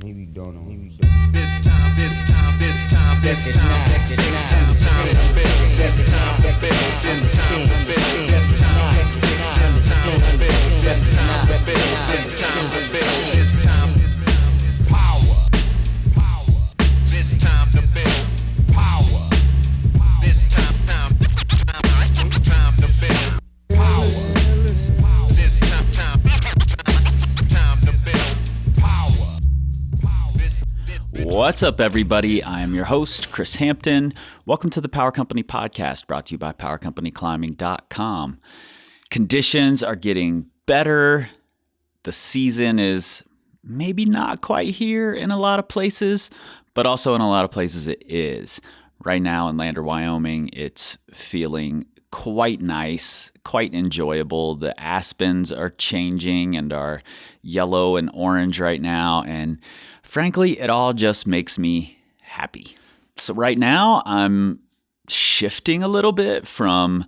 Maybe don't know. This time, this time, this time, this time, this time to build. This time to build. This time to build. This time to build. This time to build. This time to build. This time power. This time to build power. This time to build power. This time to build power. What's up, everybody? I'm your host, Chris Hampton. Welcome to the Power Company Podcast, brought to you by PowerCompanyClimbing.com. Conditions are getting better. The season is maybe not quite here in a lot of places, but also in a lot of places it is. Right now in Lander, Wyoming, it's feeling quite nice, quite enjoyable. The aspens are changing and are yellow and orange right now, and frankly, it all just makes me happy. So right now, I'm shifting a little bit from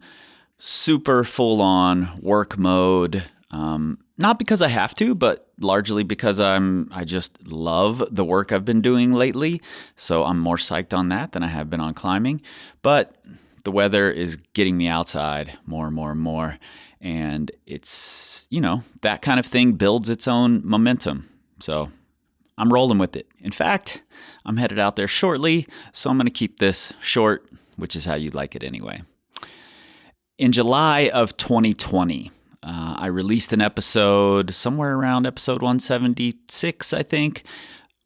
super full-on work mode, not because I have to, but largely because I just love the work I've been doing lately. So I'm more psyched on that than I have been on climbing. But the weather is getting me outside more and more and more. And it's, that kind of thing builds its own momentum. So I'm rolling with it. In fact, I'm headed out there shortly, so I'm going to keep this short, which is how you like it anyway. In July of 2020, I released an episode somewhere around episode 176, I think,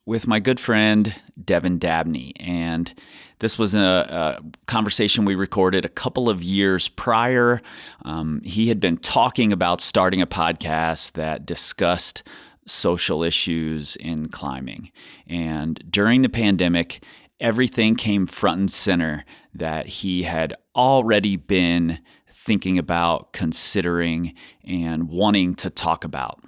with my good friend, Devin Dabney. And this was a conversation we recorded a couple of years prior. He had been talking about starting a podcast that discussed social issues in climbing. And during the pandemic, everything came front and center that he had already been thinking about, considering, and wanting to talk about.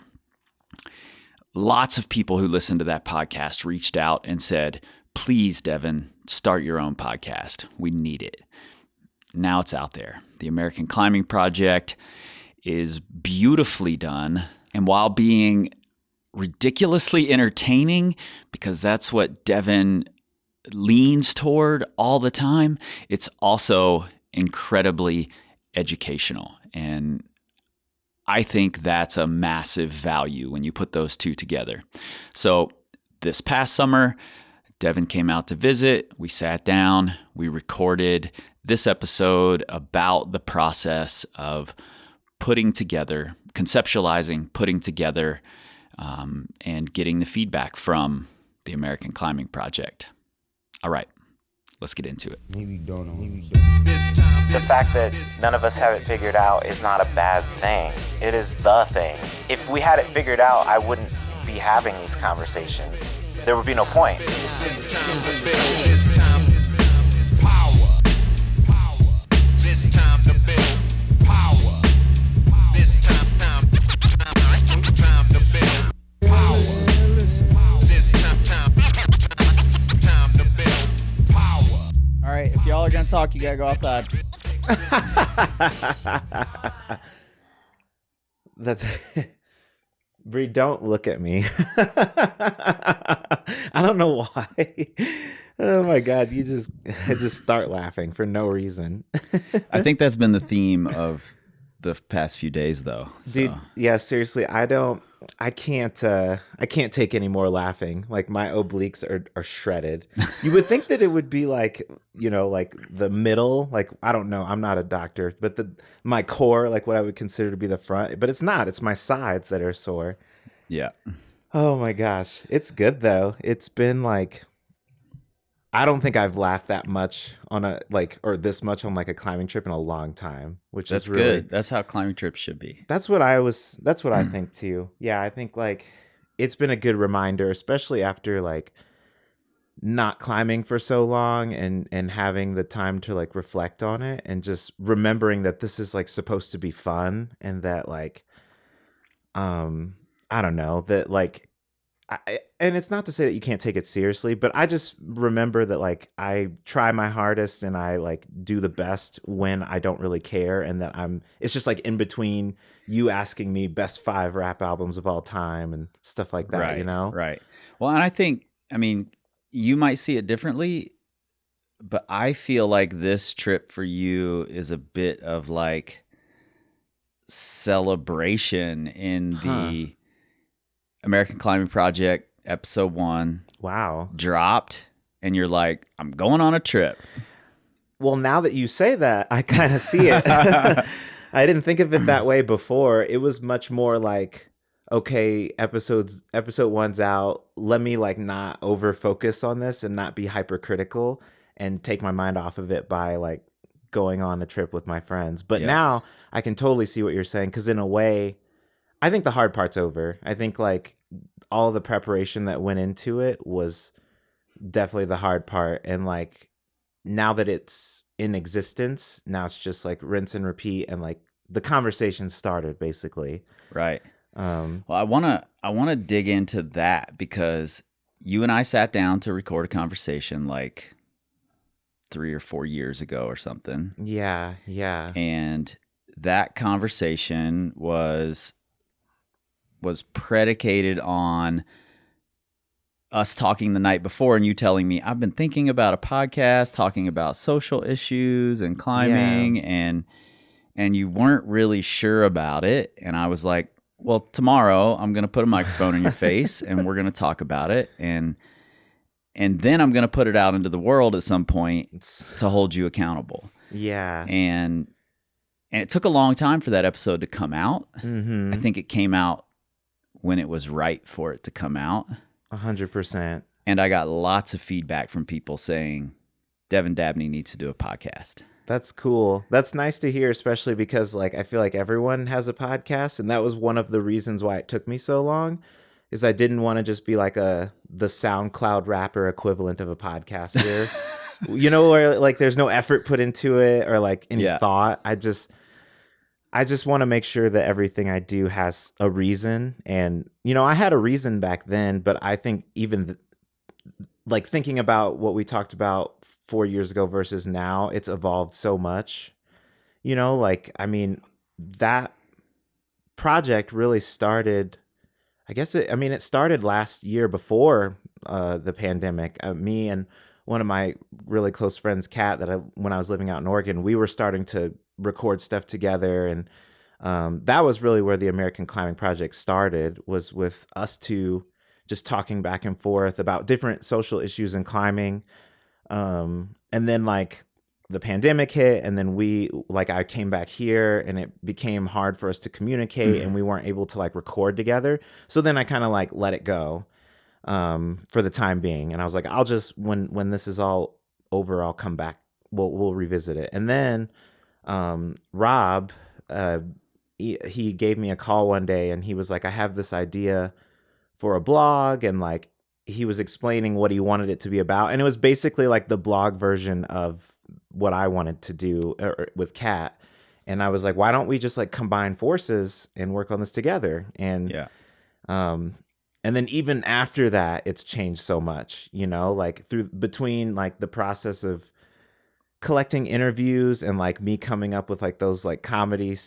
Lots of people who listened to that podcast reached out and said, "Please, Devin, start your own podcast. We need it." Now it's out there. The American Climbing Project is beautifully done. And while being ridiculously entertaining, because that's what Devin leans toward all the time, it's also incredibly educational. And I think that's a massive value when you put those two together. So this past summer, Devin came out to visit. We sat down. We recorded this episode about the process of putting together, conceptualizing, putting together, and getting the feedback from the American Climbing Project. All right, let's get into it. Maybe don't know. The fact that none of us have it figured out is not a bad thing. It is the thing. If we had it figured out, I wouldn't be having these conversations. There would be no point. This time to build. This time power. This time to build power. This time to build power. This time to build power. All right, if y'all are gonna talk, you gotta go outside. That's Bree, don't look at me. I don't know why. Oh my God, you just start laughing for no reason. I think that's been the theme of the past few days, though. Dude, yeah, seriously, I can't take any more laughing. Like, my obliques are shredded. You would think that it would be like, like the middle, like, I don't know, I'm not a doctor, but my core, like what I would consider to be the front, but it's not. It's my sides that are sore. Yeah. Oh my gosh. It's good though. It's been like, I don't think I've laughed that much or this much on like a climbing trip in a long time, which That's is really good. That's how climbing trips should be. That's what I think too. Yeah, I think like it's been a good reminder, especially after like not climbing for so long and having the time to like reflect on it and just remembering that this is like supposed to be fun and that like I don't know, that like and it's not to say that you can't take it seriously, but I just remember that like I try my hardest and I like do the best when I don't really care, and that it's just like in between you asking me best 5 rap albums of all time and stuff like that, Right. you know? Right. Well, and I mean, you might see it differently, but I feel like this trip for you is a bit of like celebration in the American Climbing Project episode 1 Wow. dropped, and you're like, I'm going on a trip. Well, now that you say that, I kind of see it. I didn't think of it that way before. It was much more like, okay, episode 1's out. Let me like not over focus on this and not be hypercritical and take my mind off of it by like going on a trip with my friends. But now I can totally see what you're saying, because in a way, I think the hard part's over. I think like all the preparation that went into it was definitely the hard part. And like now that it's in existence, now it's just like rinse and repeat, and like the conversation started basically. Right. Well, I wanna dig into that, because you and I sat down to record a conversation like 3 or 4 years ago or something. Yeah. And that conversation was predicated on us talking the night before, and you telling me, I've been thinking about a podcast talking about social issues and climbing, and you weren't really sure about it. And I was like, well, tomorrow I'm going to put a microphone in your face and we're going to talk about it. And then I'm going to put it out into the world at some point to hold you accountable. Yeah. And it took a long time for that episode to come out. Mm-hmm. I think it came out when it was right for it to come out. 100%. And I got lots of feedback from people saying, Devin Dabney needs to do a podcast. That's cool. That's nice to hear, especially because like I feel like everyone has a podcast, and that was one of the reasons why it took me so long, is I didn't want to just be like the SoundCloud rapper equivalent of a podcaster. You know, where like there's no effort put into it or like any thought. I just want to make sure that everything I do has a reason. And you know, I had a reason back then, but I think even like thinking about what we talked about 4 years ago versus now, it's evolved so much. You know, like, I mean, that project really started, it started last year before the pandemic. Me and one of my really close friends, Kat, when I was living out in Oregon, we were starting to record stuff together. And that was really where the American Climbing Project started, was with us two just talking back and forth about different social issues in climbing. And then like the pandemic hit, and then I came back here, and it became hard for us to communicate, and we weren't able to like record together. So then I kind of like let it go for the time being. And I was like, I'll just, when this is all over, I'll come back. We'll revisit it. And then Rob, he gave me a call one day, and he was like, I have this idea for a blog, and like he was explaining what he wanted it to be about. And it was basically like the blog version of what I wanted to do with Kat. And I was like, why don't we just like combine forces and work on this together? And and then even after that, it's changed so much, you know, like between like the process of collecting interviews and like me coming up with like those like comedy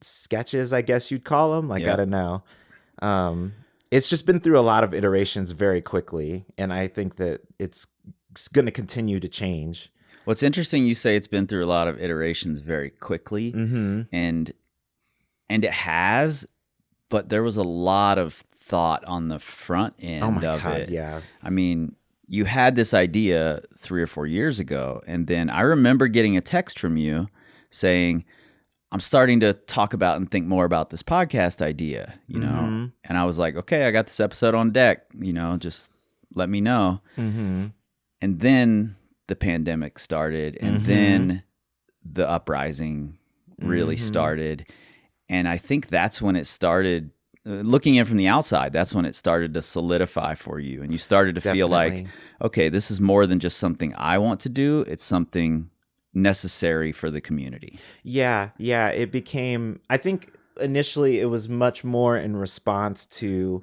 sketches, I guess you'd call them. Like, I don't know. It's just been through a lot of iterations very quickly. And I think that it's going to continue to change. Well, it's interesting you say it's been through a lot of iterations very quickly. Mm-hmm. And it has, but there was a lot of thought on the front end of it. Yeah. I mean, you had this idea 3 or 4 years ago, and then I remember getting a text from you saying, I'm starting to talk about and think more about this podcast idea, you know? Mm-hmm. And I was like, okay, I got this episode on deck, you know, just let me know. Mm-hmm. And then the pandemic started, and then the uprising really started. And I think that's when it started, looking in from the outside, that's when it started to solidify for you. And you started to feel like, okay, this is more than just something I want to do. It's something necessary for the community. Yeah. It became, I think initially it was much more in response to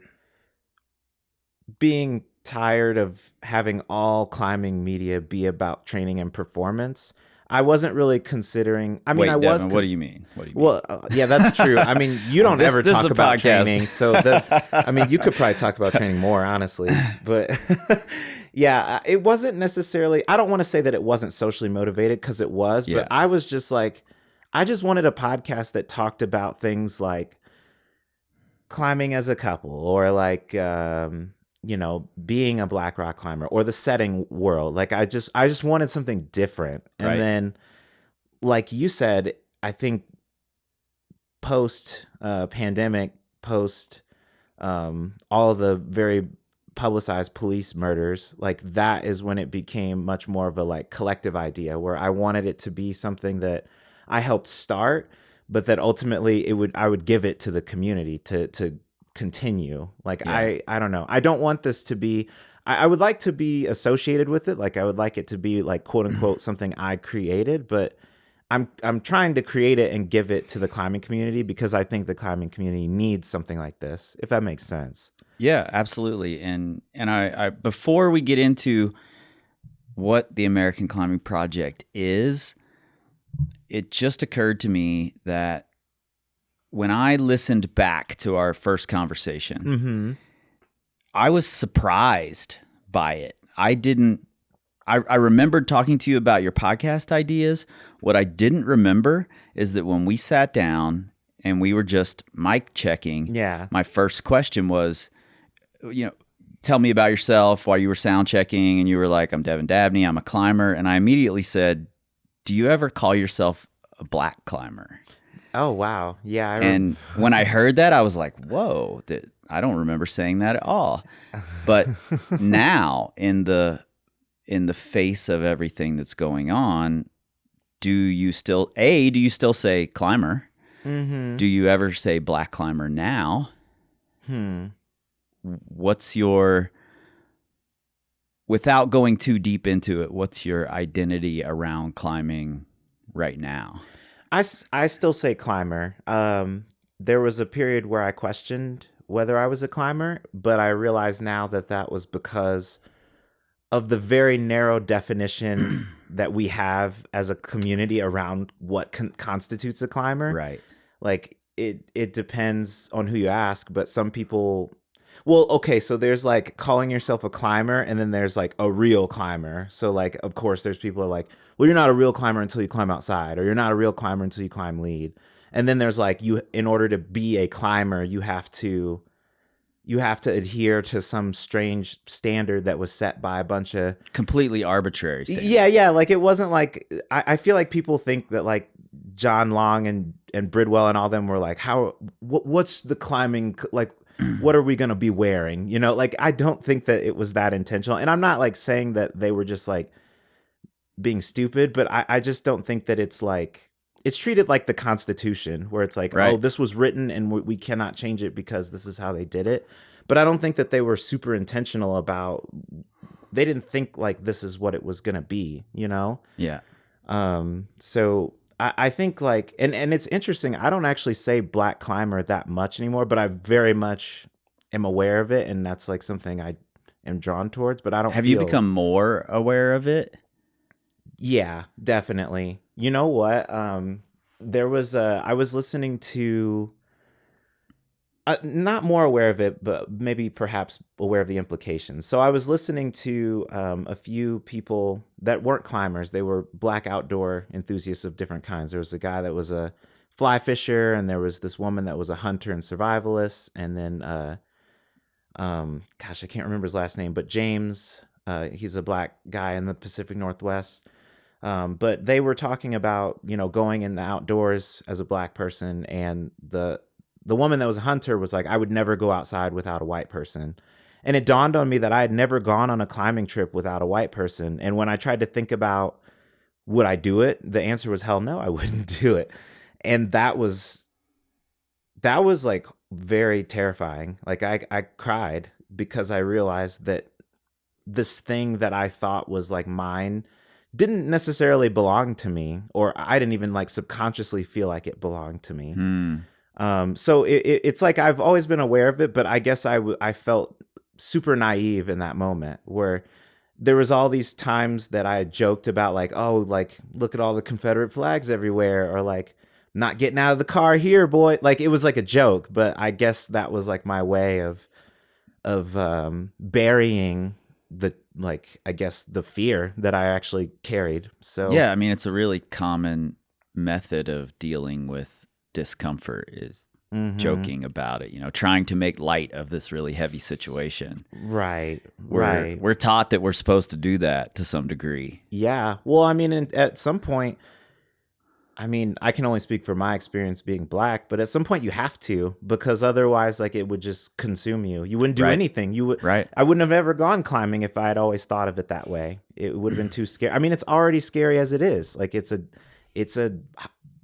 being tired of having all climbing media be about training and performance, I wasn't really considering. I mean, Wait, I was. Devin, what do you mean? What do you mean? Well, yeah, that's true. I mean, you don't This ever is talk a about podcast. training, so I mean, you could probably talk about training more, honestly. But yeah, it wasn't necessarily. I don't want to say that it wasn't socially motivated, because it was, Yeah. but I was just like, I just wanted a podcast that talked about things like climbing as a couple, or like being a black rock climber, or the setting world. Like I just wanted something different. And Right. then, like you said, I think post pandemic, post all of the very publicized police murders, like that is when it became much more of a like collective idea, where I wanted it to be something that I helped start, but that ultimately I would give it to the community to continue. Like Yeah. I don't know. I don't want this to be. I would like to be associated with it. Like I would like it to be like quote unquote something I created, but I'm trying to create it and give it to the climbing community, because I think the climbing community needs something like this, if that makes sense. Yeah, absolutely. And I before we get into what the American Climbing Project is, it just occurred to me that when I listened back to our first conversation, Mm-hmm. I was surprised by it. I remembered talking to you about your podcast ideas. What I didn't remember is that when we sat down and we were just mic checking, Yeah. my first question was, tell me about yourself while you were sound checking. And you were like, I'm Devin Dabney, I'm a climber. And I immediately said, do you ever call yourself a black climber? Oh wow. Yeah. And when I heard that, I was like, whoa, I don't remember saying that at all. But now in the face of everything that's going on, do you still say climber? Mm-hmm. Do you ever say black climber now? What's your, without going too deep into it, what's your identity around climbing right now? I still say climber. There was a period where I questioned whether I was a climber, but I realize now that that was because of the very narrow definition that we have as a community around what constitutes a climber. Right. Like it depends on who you ask, but some people, well, okay, so there's like calling yourself a climber, and then there's like a real climber. So like, of course, there's people who are like, well, you're not a real climber until you climb outside, or you're not a real climber until you climb lead. And then there's like, in order to be a climber, you have to adhere to some strange standard that was set by a bunch of Completely arbitrary standard. yeah. Like it wasn't like, I feel like people think that like John Long and Bridwell and all them were like, what's the climbing, like, what are we going to be wearing? Like, I don't think that it was that intentional. And I'm not like saying that they were just like being stupid, but I just don't think that it's like, it's treated like the Constitution, where it's like, Right. oh, this was written and we cannot change it because this is how they did it. But I don't think that they were super intentional about, they didn't think like this is what it was going to be, Yeah. So I think like, and it's interesting. I don't actually say black climber that much anymore, but I very much am aware of it. And that's like something I am drawn towards, but I don't Have you become more aware of it? Yeah, definitely. You know what? There was I was listening to, not more aware of it, but maybe perhaps aware of the implications. So I was listening to a few people that weren't climbers. They were black outdoor enthusiasts of different kinds. There was a guy that was a fly fisher, and there was this woman that was a hunter and survivalist, and then gosh, I can't remember his last name, but James, he's a black guy in the Pacific Northwest. But they were talking about, going in the outdoors as a black person, and the woman that was a hunter was like, I would never go outside without a white person. And it dawned on me that I had never gone on a climbing trip without a white person. And when I tried to think about, would I do it? The answer was hell no, I wouldn't do it. And that was like very terrifying. Like I cried, because I realized that this thing that I thought was like mine didn't necessarily belong to me, or I didn't even like subconsciously feel like it belonged to me. So it's like I've always been aware of it, but I guess I felt super naive in that moment, where there was all these times that I joked about, like, oh, like, look at all the Confederate flags everywhere, or like, not getting out of the car here, boy. Like, it was like a joke, but I guess that was like my way of burying the, like, I guess the fear that I actually carried. So Yeah, I mean, it's a really common method of dealing with discomfort is joking about it, you know, trying to make light of this really heavy situation. Right. We're taught that we're supposed to do that to some degree. Yeah. Well, I mean, at some point, I mean, I can only speak for my experience being Black, but at some point you have to, because otherwise, like, it would just consume you. You wouldn't do Right. anything. You would. Right. I wouldn't have ever gone climbing if I had always thought of it that way. It would have been too scary. I mean, it's already scary as it is. Like, it's a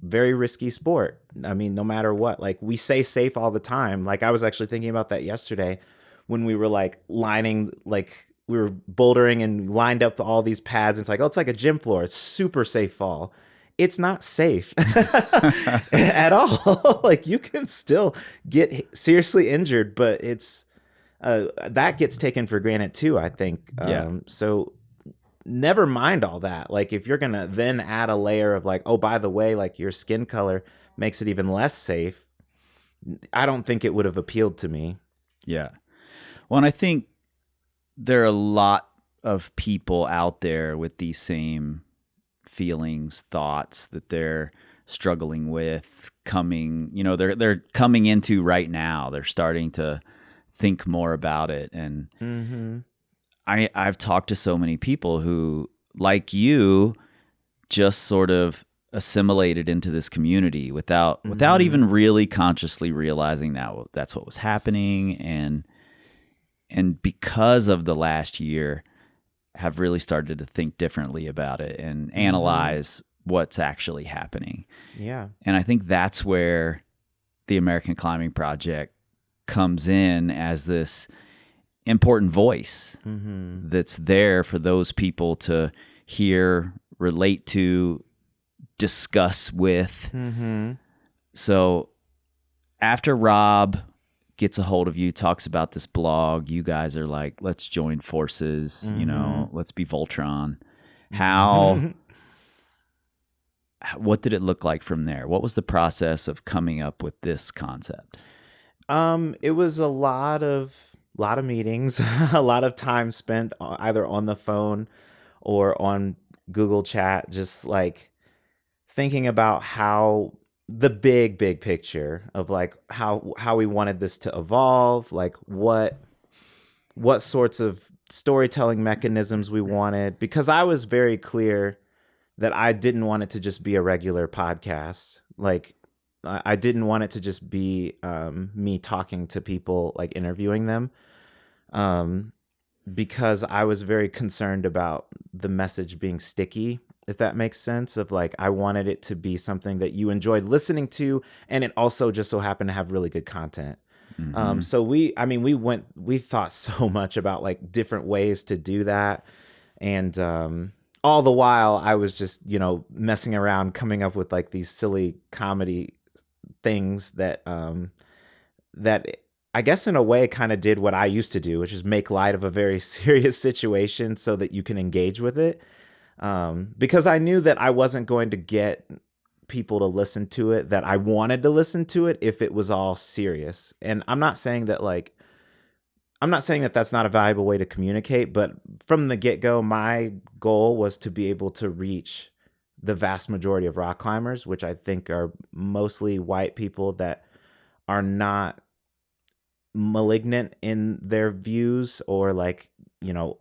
very risky sport. I mean, no matter what, like, we say safe all the time. Like, I was actually thinking about that yesterday when we were like lining, like, we were bouldering and lined up all these pads. It's like, oh, it's like a gym floor. It's super safe fall. It's not safe at all. Like, you can still get seriously injured, but it's that gets taken for granted too, I think. So never mind all that. Like, if you're gonna then add a layer of like, oh, by the way, like, your skin color makes it even less safe, I don't think it would have appealed to me. Yeah. Well, and I think there are a lot of people out there with these same feelings, thoughts that they're struggling with, coming, you know, they're coming into right now. They're starting to think more about it. And I've talked to so many people who, like you, just sort of assimilated into this community without even really consciously realizing that that's what was happening, and because of the last year have really started to think differently about it and analyze what's actually happening. Yeah. And I think that's where the American Climbing Project comes in as this important voice that's there for those people to hear, relate to, discuss with. So after Rob gets a hold of you, talks about this blog, you guys are like, let's join forces, you know, let's be Voltron. What did it look like from there? What was the process of coming up with this concept? It was a lot of meetings, a lot of time spent either on the phone or on Google Chat, just like thinking about how the big picture of like how we wanted this to evolve, like what sorts of storytelling mechanisms we wanted, because I was very clear that I didn't want it to just be a regular podcast. Like, I didn't want it to just be me talking to people, like interviewing them, because I was very concerned about the message being sticky, if that makes sense, of like, I wanted it to be something that you enjoyed listening to, and it also just so happened to have really good content. So we thought so much about like different ways to do that. And all the while I was just, you know, messing around, coming up with like these silly comedy things that I guess in a way kind of did what I used to do, which is make light of a very serious situation so that you can engage with it. Because I knew that I wasn't going to get people to listen to it, that I wanted to listen to it, if it was all serious. And I'm not saying that that's not a valuable way to communicate, but from the get-go, my goal was to be able to reach the vast majority of rock climbers, which I think are mostly white people that are not malignant in their views or like, you know,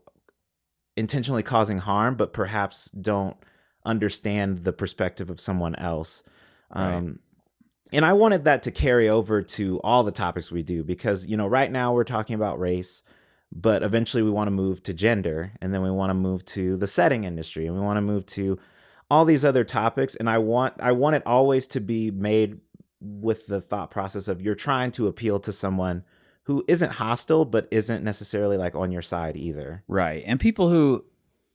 intentionally causing harm, but perhaps don't understand the perspective of someone else. Right. And I wanted that to carry over to all the topics we do, because, you know, right now we're talking about race, but eventually we want to move to gender, and then we want to move to the setting industry, and we want to move to all these other topics. And I want it always to be made with the thought process of you're trying to appeal to someone who isn't hostile, but isn't necessarily like on your side either. Right. And people who,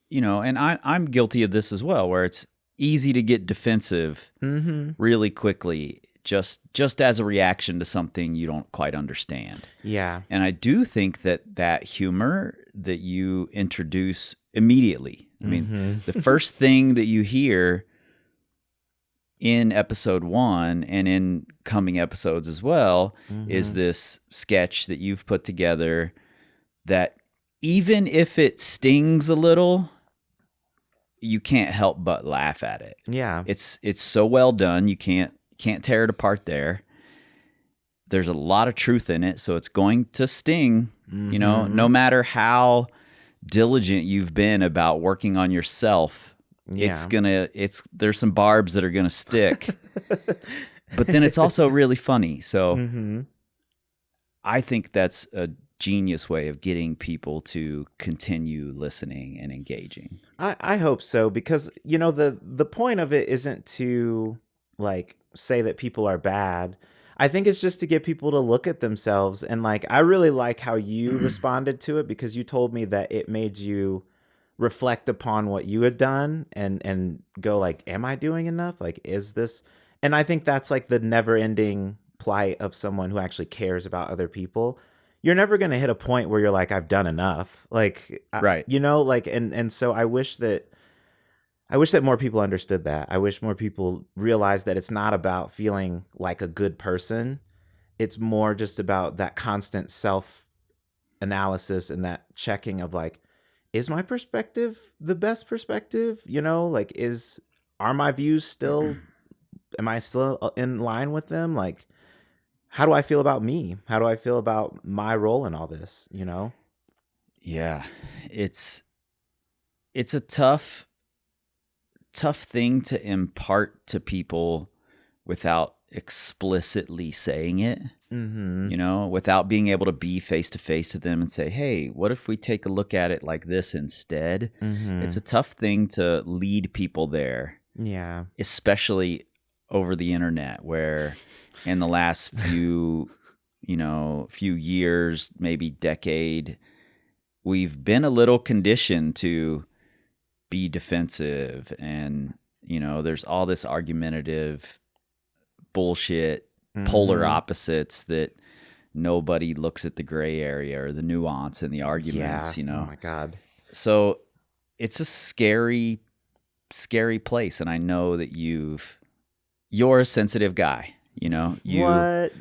you know, and I'm guilty of this as well, where it's easy to get defensive really quickly just as a reaction to something you don't quite understand. Yeah. And I do think that humor that you introduce immediately, I mean, the first thing that you hear in episode 1 and in coming episodes as well is this sketch that you've put together that even if it stings a little, you can't help but laugh at it. Yeah. It's so well done. You can't tear it apart there. There's a lot of truth in it, so it's going to sting, you know, no matter how diligent you've been about working on yourself. Yeah. There's some barbs that are gonna stick. But then it's also really funny. So I think that's a genius way of getting people to continue listening and engaging. I hope so, because you know the point of it isn't to like say that people are bad. I think it's just to get people to look at themselves, and like I really like how you responded to it, because you told me that it made you reflect upon what you had done and go like, am I doing enough? Like, is this? And I think that's like the never ending plight of someone who actually cares about other people. You're never going to hit a point where you're like, I've done enough. Like, Right. you know, like, and so I wish that more people understood that. I wish more people realized that it's not about feeling like a good person. It's more just about that constant self analysis and that checking of like, is my perspective the best perspective? You know, like, are my views still, am I still in line with them? Like, how do I feel about me? How do I feel about my role in all this? You know? Yeah. It's a tough thing to impart to people without explicitly saying it. You know, without being able to be face to face to them and say, hey, what if we take a look at it like this instead? It's a tough thing to lead people there. Yeah. Especially over the internet, where in the last few years, maybe decade, we've been a little conditioned to be defensive, and, you know, there's all this argumentative bullshit, polar opposites that nobody looks at the gray area or the nuance in the arguments, you know. Oh my God. So it's a scary place. And I know that you're a sensitive guy, you know. What?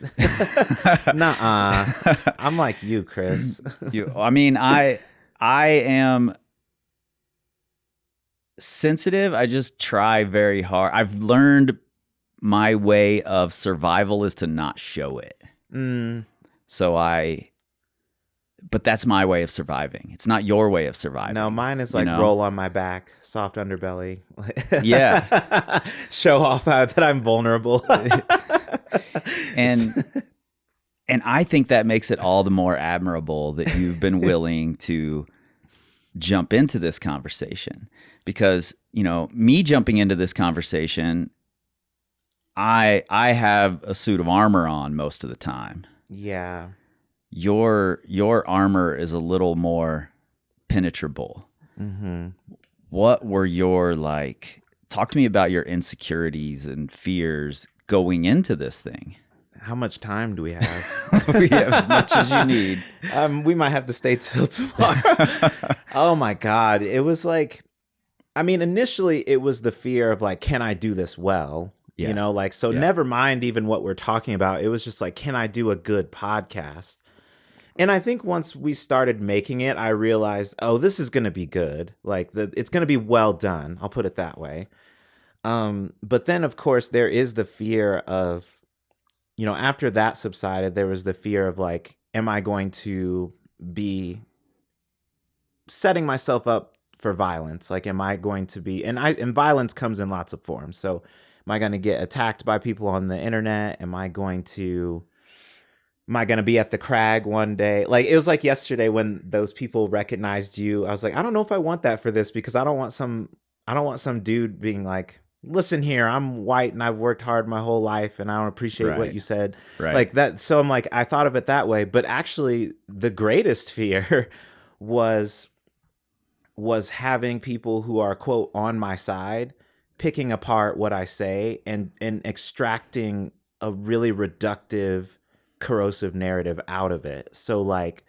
Nuh-uh. I'm like you, Chris. I mean, I am sensitive. I just try very hard. I've learned my way of survival is to not show it. But that's my way of surviving. It's not your way of surviving. No, mine is like, roll on my back, soft underbelly. Yeah. Show off that I'm vulnerable. And I think that makes it all the more admirable that you've been willing to jump into this conversation, because, you know, me jumping into this conversation, I have a suit of armor on most of the time. Yeah. Your armor is a little more penetrable. What were your, like, talk to me about your insecurities and fears going into this thing. How much time do we have? We have as much as you need. We might have to stay till tomorrow. Oh my God. It was like, I mean, initially it was the fear of like, can I do this well? Yeah. You know, like, so never mind even what we're talking about. It was just like, can I do a good podcast? And I think once we started making it, I realized, oh, this is going to be good. Like, it's going to be well done. I'll put it that way. But then, of course, there is the fear of, you know, after that subsided, there was the fear of like, am I going to be setting myself up for violence? Like, am I going to be, and violence comes in lots of forms. So am I going to get attacked by people on the internet? Am I going to be at the crag one day? Like, it was like yesterday when those people recognized you. I was like, I don't know if I want that for this, because I don't want some dude being like, listen here, I'm white and I've worked hard my whole life and I don't appreciate what you said. Right. Like that. So I'm like, I thought of it that way. But actually the greatest fear was having people who are, quote, on my side, picking apart what I say and extracting a really reductive, corrosive narrative out of it. So like,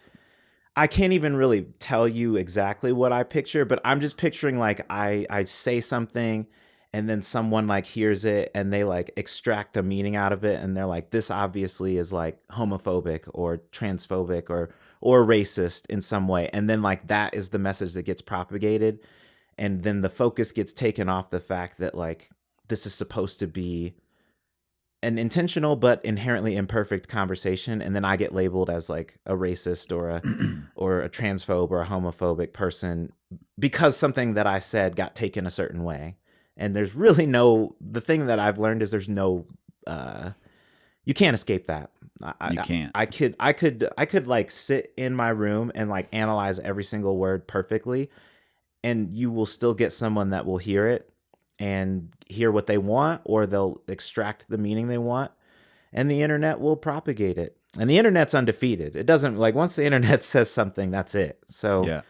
I can't even really tell you exactly what I picture, but I'm just picturing like I say something and then someone like hears it and they like extract a meaning out of it and they're like, this obviously is like homophobic or transphobic or racist in some way. And then like that is the message that gets propagated. And then the focus gets taken off the fact that like this is supposed to be an intentional but inherently imperfect conversation, and then I get labeled as like a racist or a or a transphobe or a homophobic person because something that I said got taken a certain way. And there's really the thing that I've learned is there's no you can't escape that. You can't. I could like sit in my room and like analyze every single word perfectly, and you will still get someone that will hear it and hear what they want, or they'll extract the meaning they want, and the internet will propagate it. And the internet's undefeated. It doesn't like once the internet says something, that's it. So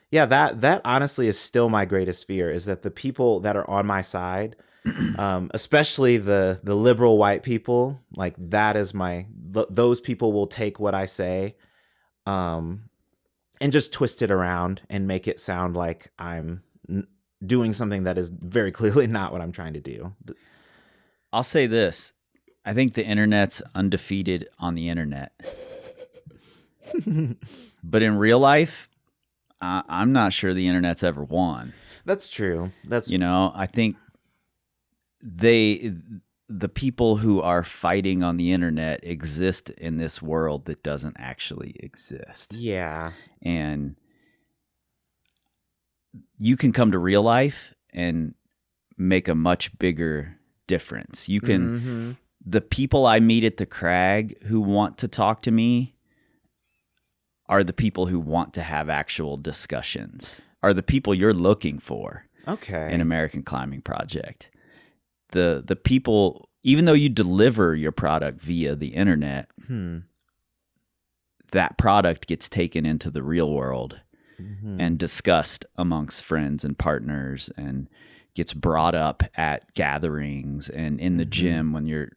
yeah, that honestly is still my greatest fear, is that the people that are on my side, especially the liberal white people, like that is those people will take what I say, and just twist it around and make it sound like I'm doing something that is very clearly not what I'm trying to do. I'll say this. I think the internet's undefeated on the internet. But in real life, I'm not sure the internet's ever won. That's true. I think the people who are fighting on the internet exist in this world that doesn't actually exist. Yeah. And you can come to real life and make a much bigger difference. You can, the people I meet at the Crag who want to talk to me are the people who want to have actual discussions, are the people you're looking for. Okay. In American Climbing Project. The people, even though you deliver your product via the internet, that product gets taken into the real world and discussed amongst friends and partners, and gets brought up at gatherings and in the gym when you're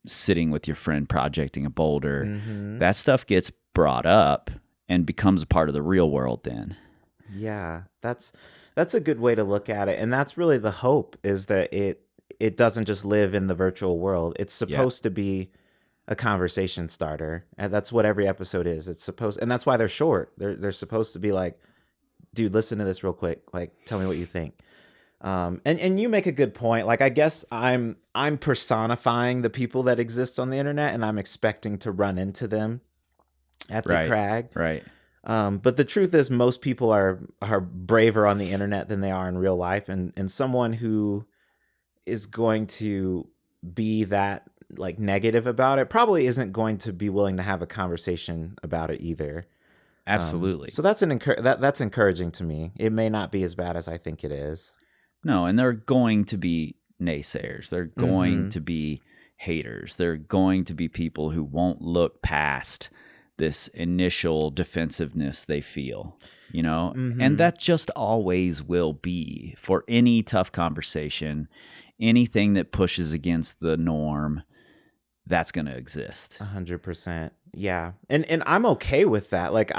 sitting with your friend projecting a boulder. That stuff gets brought up and becomes a part of the real world then. Yeah, that's a good way to look at it. And that's really the hope, is that it doesn't just live in the virtual world. It's supposed to be a conversation starter. And that's what every episode is. And that's why they're short. They're supposed to be like, dude, listen to this real quick. Like, tell me what you think. And you make a good point. Like, I guess I'm personifying the people that exist on the internet, and I'm expecting to run into them at the Crag. Right. But the truth is, most people are braver on the internet than they are in real life. And someone who is going to be that like negative about it probably isn't going to be willing to have a conversation about it either. Absolutely. So that's that's encouraging to me. It may not be as bad as I think it is. No, and there are going to be naysayers. There are going to be haters. There are going to be people who won't look past this initial defensiveness they feel, and that just always will be for any tough conversation, anything that pushes against the norm, that's going to exist. 100%. Yeah. And I'm okay with that. Like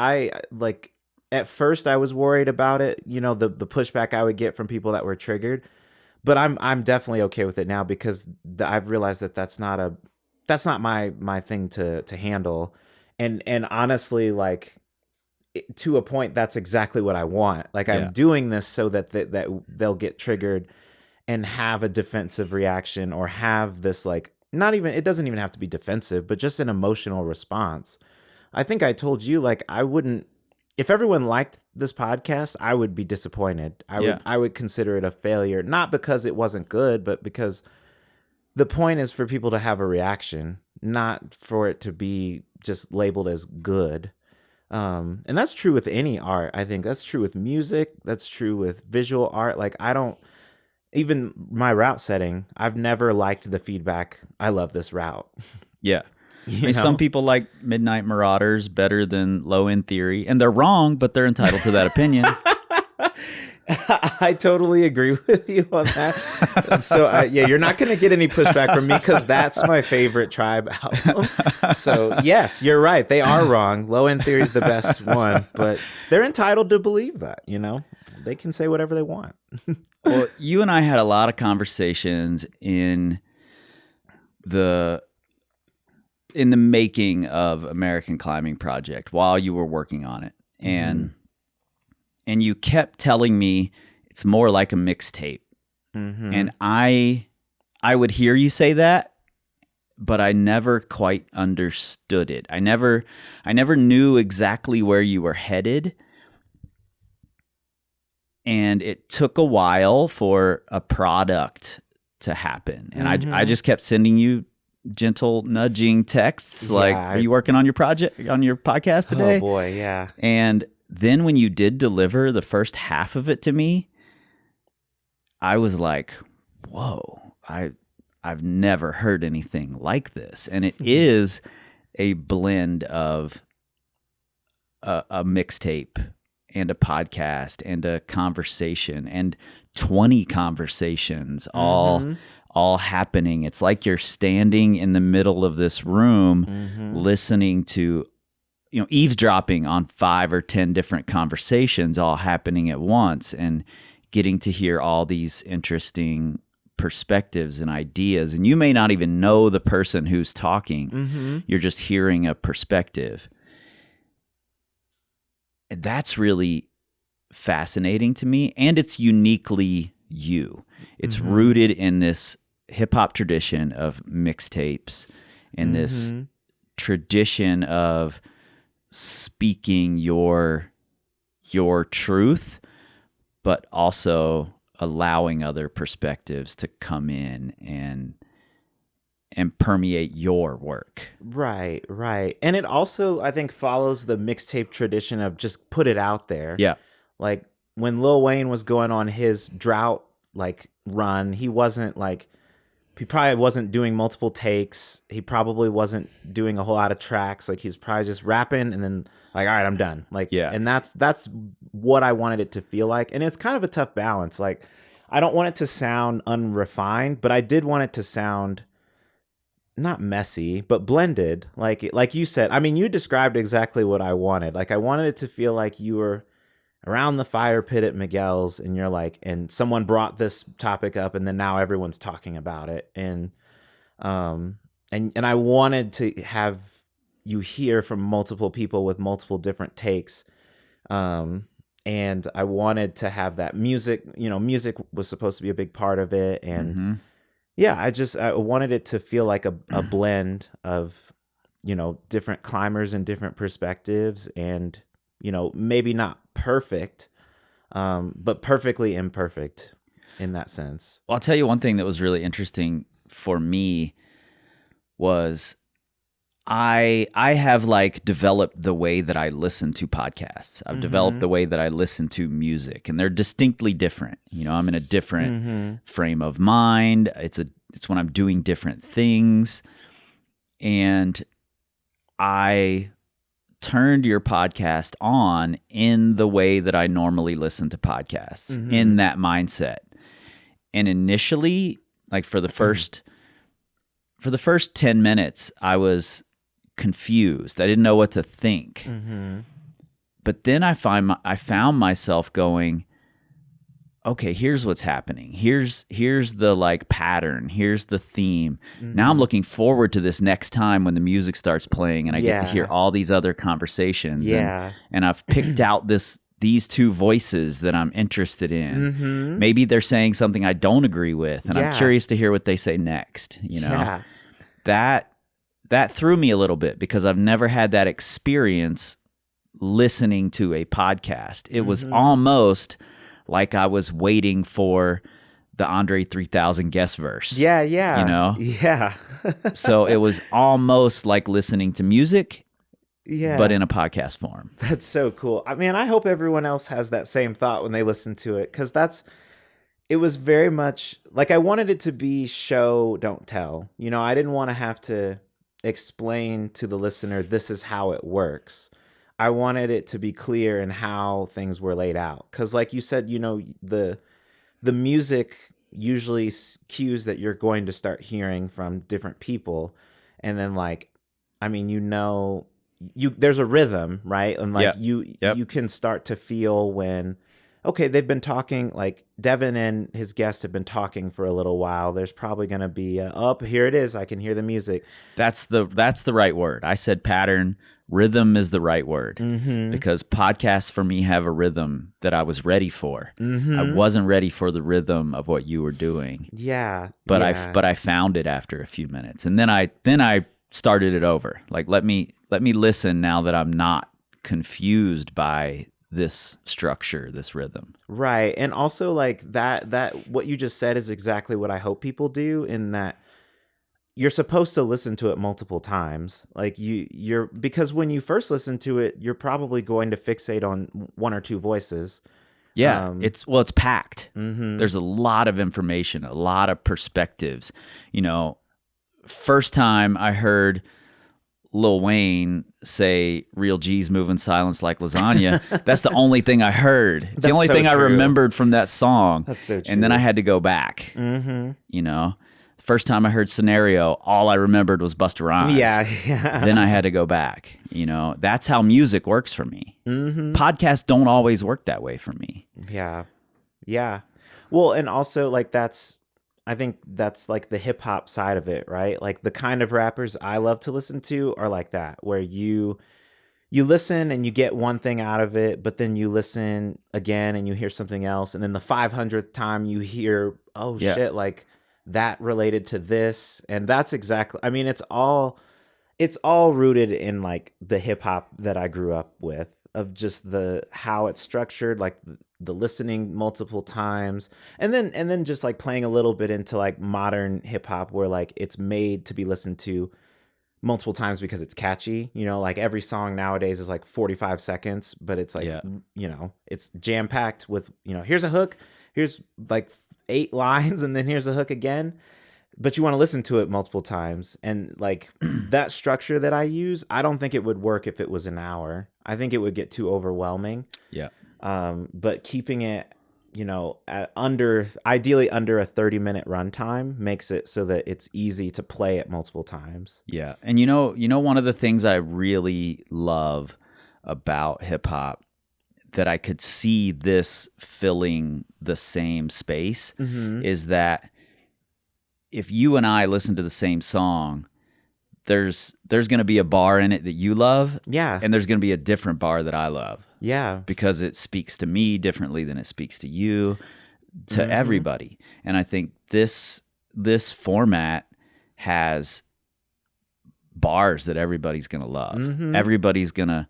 at first I was worried about it, the pushback I would get from people that were triggered, but I'm definitely okay with it now, because I've realized that that's not my thing to handle. And honestly, like, to a point, that's exactly what I want. Like, I'm doing this so that they'll get triggered and have a defensive reaction, or have this, like, it doesn't even have to be defensive, but just an emotional response. I think I told you, like, if everyone liked this podcast, I would be disappointed. I would consider it a failure, not because it wasn't good, but because the point is for people to have a reaction, not for it to be just labeled as good. And that's true with any art. I think that's true with music. That's true with visual art. Like, even my route setting, I've never liked the feedback, I love this route. Yeah. Some people like Midnight Marauders better than Low End Theory, and they're wrong, but they're entitled to that opinion. I totally agree with you on that. So yeah, you're not going to get any pushback from me because that's my favorite Tribe album. So yes, you're right. They are wrong. Low End Theory is the best one, but they're entitled to believe that. They can say whatever they want. Well, you and I had a lot of conversations in the making of American Climbing Project while you were working on it, and you kept telling me it's more like a mixtape, and I would hear you say that, but I never quite understood it. I never knew exactly where you were headed. And it took a while for a product to happen. And I just kept sending you gentle nudging texts like, are you working on your project, on your podcast today? Oh boy, yeah. And then when you did deliver the first half of it to me, I was like, whoa, I've never heard anything like this. And it is a blend of a mixtape and a podcast and a conversation and 20 conversations all happening. It's like you're standing in the middle of this room listening to, eavesdropping on 5 or 10 different conversations all happening at once and getting to hear all these interesting perspectives and ideas. And you may not even know the person who's talking. You're just hearing a perspective. That's really fascinating to me, and it's uniquely you. It's rooted in this hip-hop tradition of mixtapes and this tradition of speaking your truth, but also allowing other perspectives to come in and permeate your work. Right. And it also, I think, follows the mixtape tradition of just put it out there. Yeah. Like when Lil Wayne was going on his drought run, he probably wasn't doing multiple takes. He probably wasn't doing a whole lot of tracks. He's probably just rapping and then all right, I'm done. And that's what I wanted it to feel like. And it's kind of a tough balance. I don't want it to sound unrefined, but I did want it to sound not messy, but blended. Like you said, you described exactly what I wanted. I wanted it to feel like you were around the fire pit at Miguel's and you're and someone brought this topic up and then now everyone's talking about it. And I wanted to have you hear from multiple people with multiple different takes. And I wanted to have that music, music was supposed to be a big part of it. And yeah, I wanted it to feel like a blend of, different climbers and different perspectives and, maybe not perfect, but perfectly imperfect in that sense. Well, I'll tell you one thing that was really interesting for me was I have developed the way that I listen to podcasts. I've developed the way that I listen to music, and they're distinctly different. I'm in a different frame of mind. It's when I'm doing different things. And I turned your podcast on in the way that I normally listen to podcasts, in that mindset. And initially, for the first 10 minutes, I was confused. I didn't know what to think. But then I found myself going, okay, here's what's happening. Here's the pattern. Here's the theme. Now I'm looking forward to this next time when the music starts playing and I get to hear all these other conversations. And I've picked out these two voices that I'm interested in. Maybe they're saying something I don't agree with, and I'm curious to hear what they say next. That threw me a little bit because I've never had that experience listening to a podcast. It was almost like I was waiting for the Andre 3000 guest verse. Yeah. Yeah. So it was almost like listening to music, but in a podcast form. That's so cool. I hope everyone else has that same thought when they listen to it, because it was very much I wanted it to be show, don't tell. I didn't want to have to explain to the listener, this is how it works. I wanted it to be clear in how things were laid out. Because like you said, the music usually cues that you're going to start hearing from different people. And then like, I mean, there's a rhythm, right? And like you can start to feel when, okay, they've been talking, like Devin and his guests have been talking for a little while. There's probably going to be here it is. I can hear the music. That's the right word. I said pattern. Rhythm is the right word, because podcasts for me have a rhythm that I was ready for. I wasn't ready for the rhythm of what you were doing. Yeah. But I found it after a few minutes, and then I started it over. Like, let me listen now that I'm not confused by this structure, this rhythm. Right. And also like that what you just said is exactly what I hope people do, in that you're supposed to listen to it multiple times. Like you're because when you first listen to it, you're probably going to fixate on one or two voices. Yeah, it's packed. There's a lot of information, a lot of perspectives. First time I heard Lil Wayne say "real G's move in silence like lasagna," that's the only thing I heard. It's the only thing I remembered from that song. That's so true. And then I had to go back. First time I heard "Scenario," all I remembered was Busta Rhymes. Yeah. Then I had to go back. That's how music works for me. Podcasts don't always work that way for me. Yeah. Well, and also like I think that's like the hip hop side of it, right? Like the kind of rappers I love to listen to are like that, where you listen and you get one thing out of it, but then you listen again and you hear something else. And then the 500th time you hear, shit, like that related to this. And that's exactly, I mean, it's all rooted in like the hip hop that I grew up with, of just how it's structured, like the listening multiple times, and then just like playing a little bit into like modern hip hop, where like it's made to be listened to multiple times because it's catchy. Like every song nowadays is like 45 seconds, but it's like, it's jam packed with, here's a hook, here's like 8 lines, and then here's a hook again. But you want to listen to it multiple times. And like that structure that I use, I don't think it would work if it was an hour. I think it would get too overwhelming. Yeah. But keeping it, ideally under a 30-minute runtime makes it so that it's easy to play it multiple times. Yeah. And one of the things I really love about hip hop, that I could see this filling the same space, is that if you and I listen to the same song, there's going to be a bar in it that you love. Yeah. And there's going to be a different bar that I love. Yeah. Because it speaks to me differently than it speaks to you, to everybody. And I think this format has bars that everybody's going to love. Everybody's going to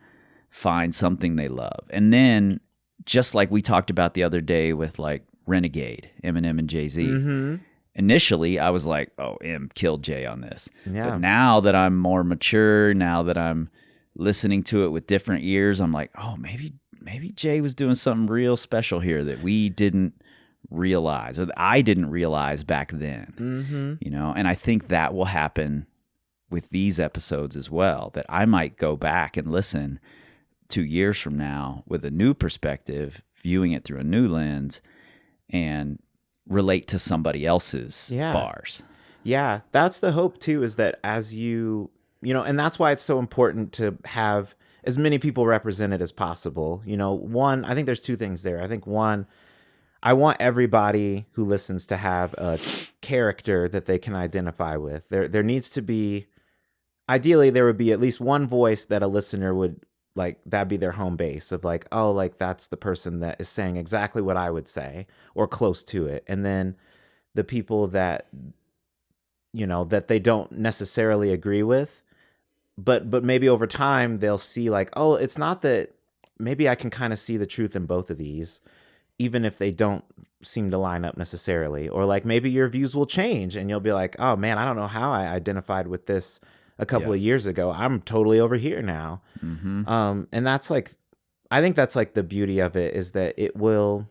find something they love. And then, just like we talked about the other day with like Renegade, Eminem and Jay-Z, initially I was like, oh, M killed Jay on this. Yeah. But now that I'm more mature, now that I'm listening to it with different ears, I'm like, oh, maybe Jay was doing something real special here that we didn't realize, or that I didn't realize back then. And I think that will happen with these episodes as well, that I might go back and listen 2 years from now with a new perspective, viewing it through a new lens, and relate to somebody else's bars. Yeah, that's the hope too, is that as and that's why it's so important to have as many people represented as possible. One, I think there's two things there. I think one, I want everybody who listens to have a character that they can identify with. There needs to be, ideally there would be at least one voice that a listener would like, that'd be their home base of like, oh, like that's the person that is saying exactly what I would say or close to it. And then the people that, that they don't necessarily agree with, but maybe over time they'll see like, oh, it's not that, maybe I can kind of see the truth in both of these, even if they don't seem to line up necessarily. Or like maybe your views will change and you'll be like, oh man, I don't know how I identified with this a couple of years ago. I'm totally over here now. And that's like, I think that's like the beauty of it, is that the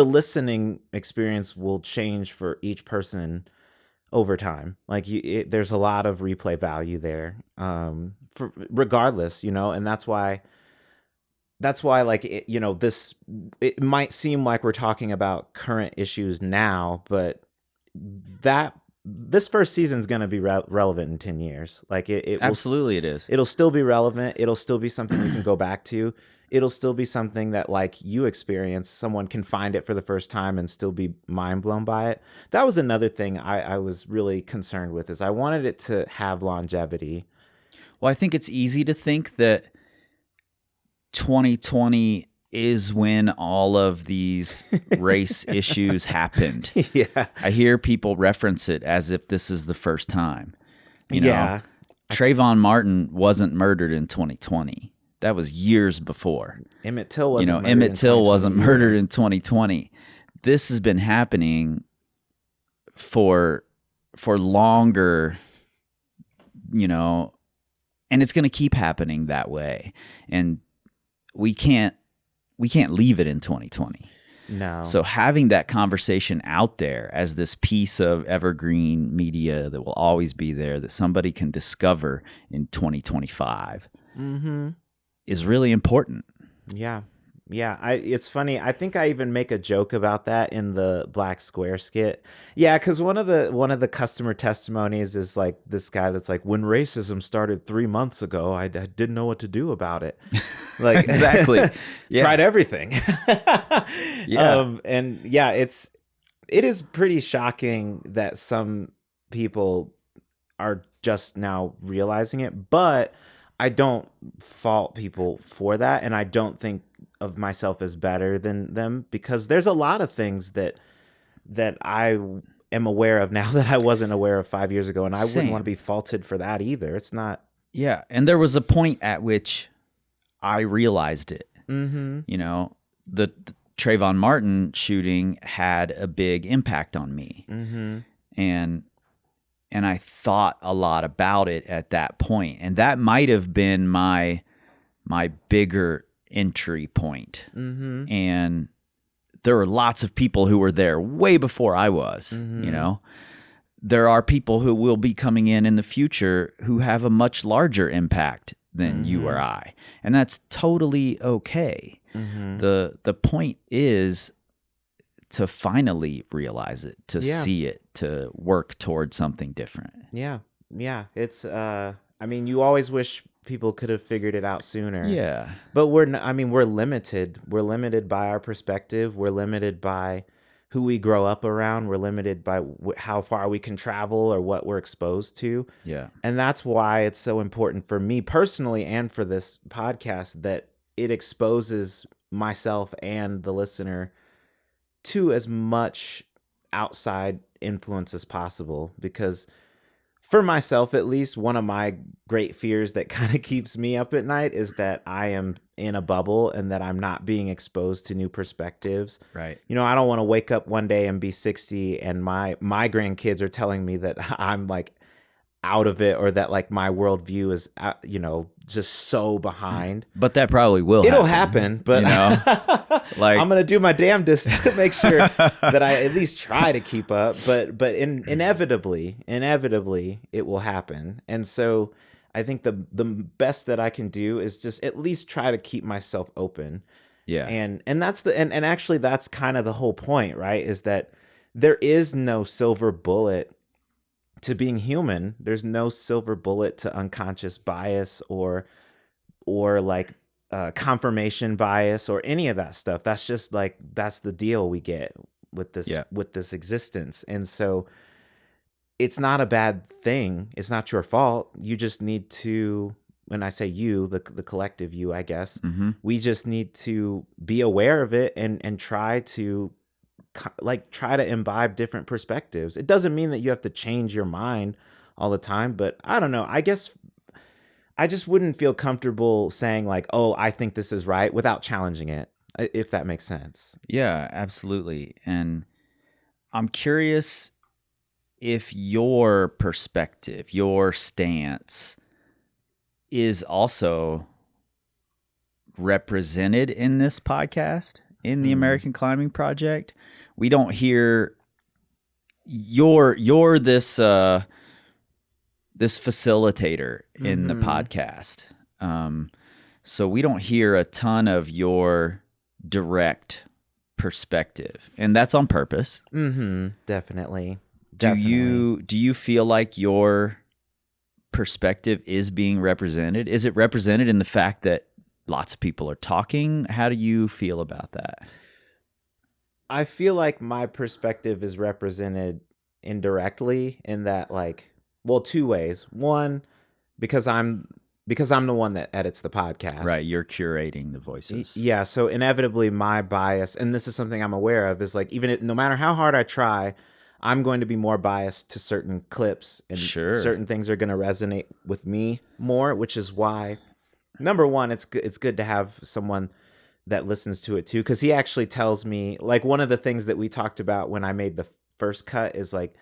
listening experience will change for each person over time. Like there's a lot of replay value there, regardless, and that's why like it might seem like we're talking about current issues now, but this first season is going to be relevant in 10 years. Like it Absolutely, it is. It'll still be relevant. It'll still be something you can go back to. It'll still be something that, like you experience, someone can find it for the first time and still be mind blown by it. That was another thing I was really concerned with, is I wanted it to have longevity. Well, I think it's easy to think that 2020 is when all of these race issues happened. Yeah. I hear people reference it as if this is the first time. Yeah. Trayvon Martin wasn't murdered in 2020. That was years before. Emmett Till wasn't murdered in 2020. This has been happening for longer, and it's going to keep happening that way. And we can't leave it in 2020. No. So having that conversation out there as this piece of evergreen media that will always be there, that somebody can discover in 2025, is really important. Yeah. It's funny. I think I even make a joke about that in the Black Square skit. Yeah, because one of the customer testimonies is like this guy that's like, when racism started 3 months ago, I didn't know what to do about it. Like Exactly. Yeah. Tried everything. Yeah. And yeah, it is pretty shocking that some people are just now realizing it, but I don't fault people for that, and I don't think of myself as better than them, because there's a lot of things that I am aware of now that I wasn't aware of 5 years ago, and I wouldn't want to be faulted for that either. It's not. Yeah, and there was a point at which I realized it. The Trayvon Martin shooting had a big impact on me, and I thought a lot about it at that point, and that might have been my bigger entry point. And there were lots of people who were there way before I was. There are people who will be coming in the future who have a much larger impact than you or I, and that's totally okay. The point is to finally realize it, to see it, to work towards something different. Yeah. It's I mean, you always wish people could have figured it out sooner. Yeah. But we're limited. We're limited by our perspective. We're limited by who we grow up around. We're limited by how far we can travel or what we're exposed to. Yeah. And that's why it's so important for me personally and for this podcast that it exposes myself and the listener to as much outside influence as possible, because for myself, at least, one of my great fears that kind of keeps me up at night is that I am in a bubble and that I'm not being exposed to new perspectives. Right. I don't want to wake up one day and be 60 and my grandkids are telling me that I'm like out of it, or that like my worldview is, just so behind. But that probably will. It'll happen, but like I'm gonna do my damnedest to make sure that I at least try to keep up. But inevitably, it will happen. And so I think the best that I can do is just at least try to keep myself open. Yeah. And that's and actually that's kind of the whole point, right? Is that there is no silver bullet to being human. There's no silver bullet to unconscious bias or like confirmation bias or any of that stuff. That's just like, that's the deal we get with this existence. And so it's not a bad thing. It's not your fault. You just need to, when I say you, the collective you, I guess, we just need to be aware of it and try to imbibe different perspectives. It doesn't mean that you have to change your mind all the time, but I don't know. I guess I just wouldn't feel comfortable saying like, oh, I think this is right, without challenging it, if that makes sense. Yeah, absolutely. And I'm curious if your perspective, your stance is also represented in this podcast, in the American Climbing Project. We don't hear you're this this facilitator in the podcast. So we don't hear a ton of your direct perspective, and that's on purpose. Definitely. Do you feel like your perspective is being represented? Is it represented in the fact that lots of people are talking? How do you feel about that? I feel like my perspective is represented indirectly in that, like, well, two ways. One, because I'm the one that edits the podcast. Right, you're curating the voices. Yeah, so inevitably my bias, and this is something I'm aware of, is like no matter how hard I try, I'm going to be more biased to certain clips, and certain things are going to resonate with me more, which is why, number one, it's good to have someone that listens to it too, because he actually tells me, like, one of the things that we talked about when I made the first cut is like,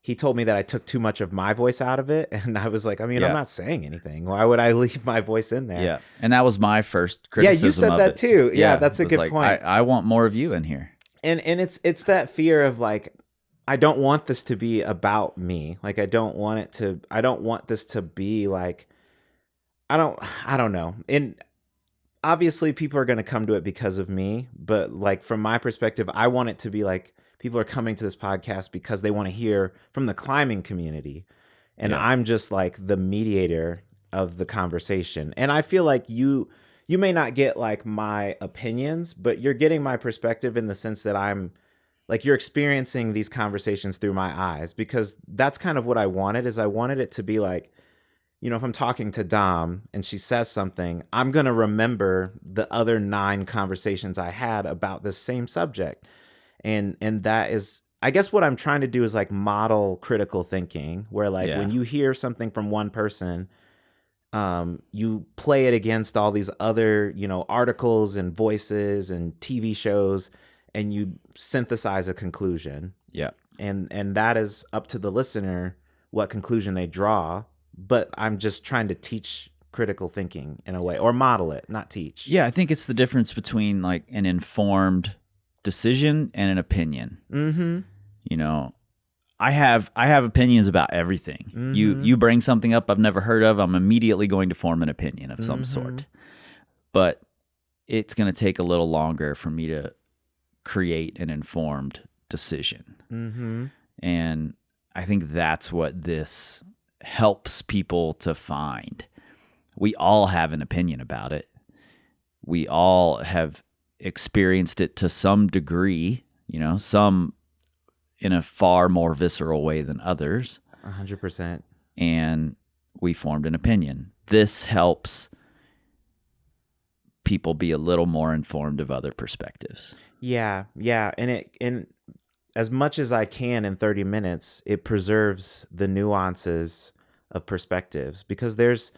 he told me that I took too much of my voice out of it, and I was like, I mean, I'm not saying anything. Why would I leave my voice in there? Yeah, and that was my first criticism. Yeah, you said that too. Yeah, that's a good like, point. I want more of you in here. And it's that fear of like, I don't want this to be about me. Like, I don't want this to be like, I don't know. And obviously people are going to come to it because of me, but like from my perspective, I want it to be like people are coming to this podcast because they want to hear from the climbing community. And I'm just like the mediator of the conversation. And I feel like you may not get like my opinions, but you're getting my perspective in the sense that I'm like, you're experiencing these conversations through my eyes, because that's kind of what I wanted it to be like, you know, if I'm talking to Dom and she says something, I'm going to remember the other 9 conversations I had about this same subject. And that is, I guess what I'm trying to do is like model critical thinking, where like when you hear something from one person, you play it against all these other, you know, articles and voices and TV shows, and you synthesize a conclusion. Yeah. And that is up to the listener what conclusion they draw. But I'm just trying to teach critical thinking in a way, or model it, not teach. Yeah, I think it's the difference between like an informed decision and an opinion. You know, I have opinions about everything. You bring something up I've never heard of, I'm immediately going to form an opinion of some sort. But it's going to take a little longer for me to create an informed decision. And I think that's what this helps people to find. We all have an opinion about it. We all have experienced it to some degree, you know, some in a far more visceral way than others. 100%. And we formed an opinion. This helps people be a little more informed of other perspectives. Yeah. And as much as I can in 30 minutes, it preserves the nuances of perspectives, because there's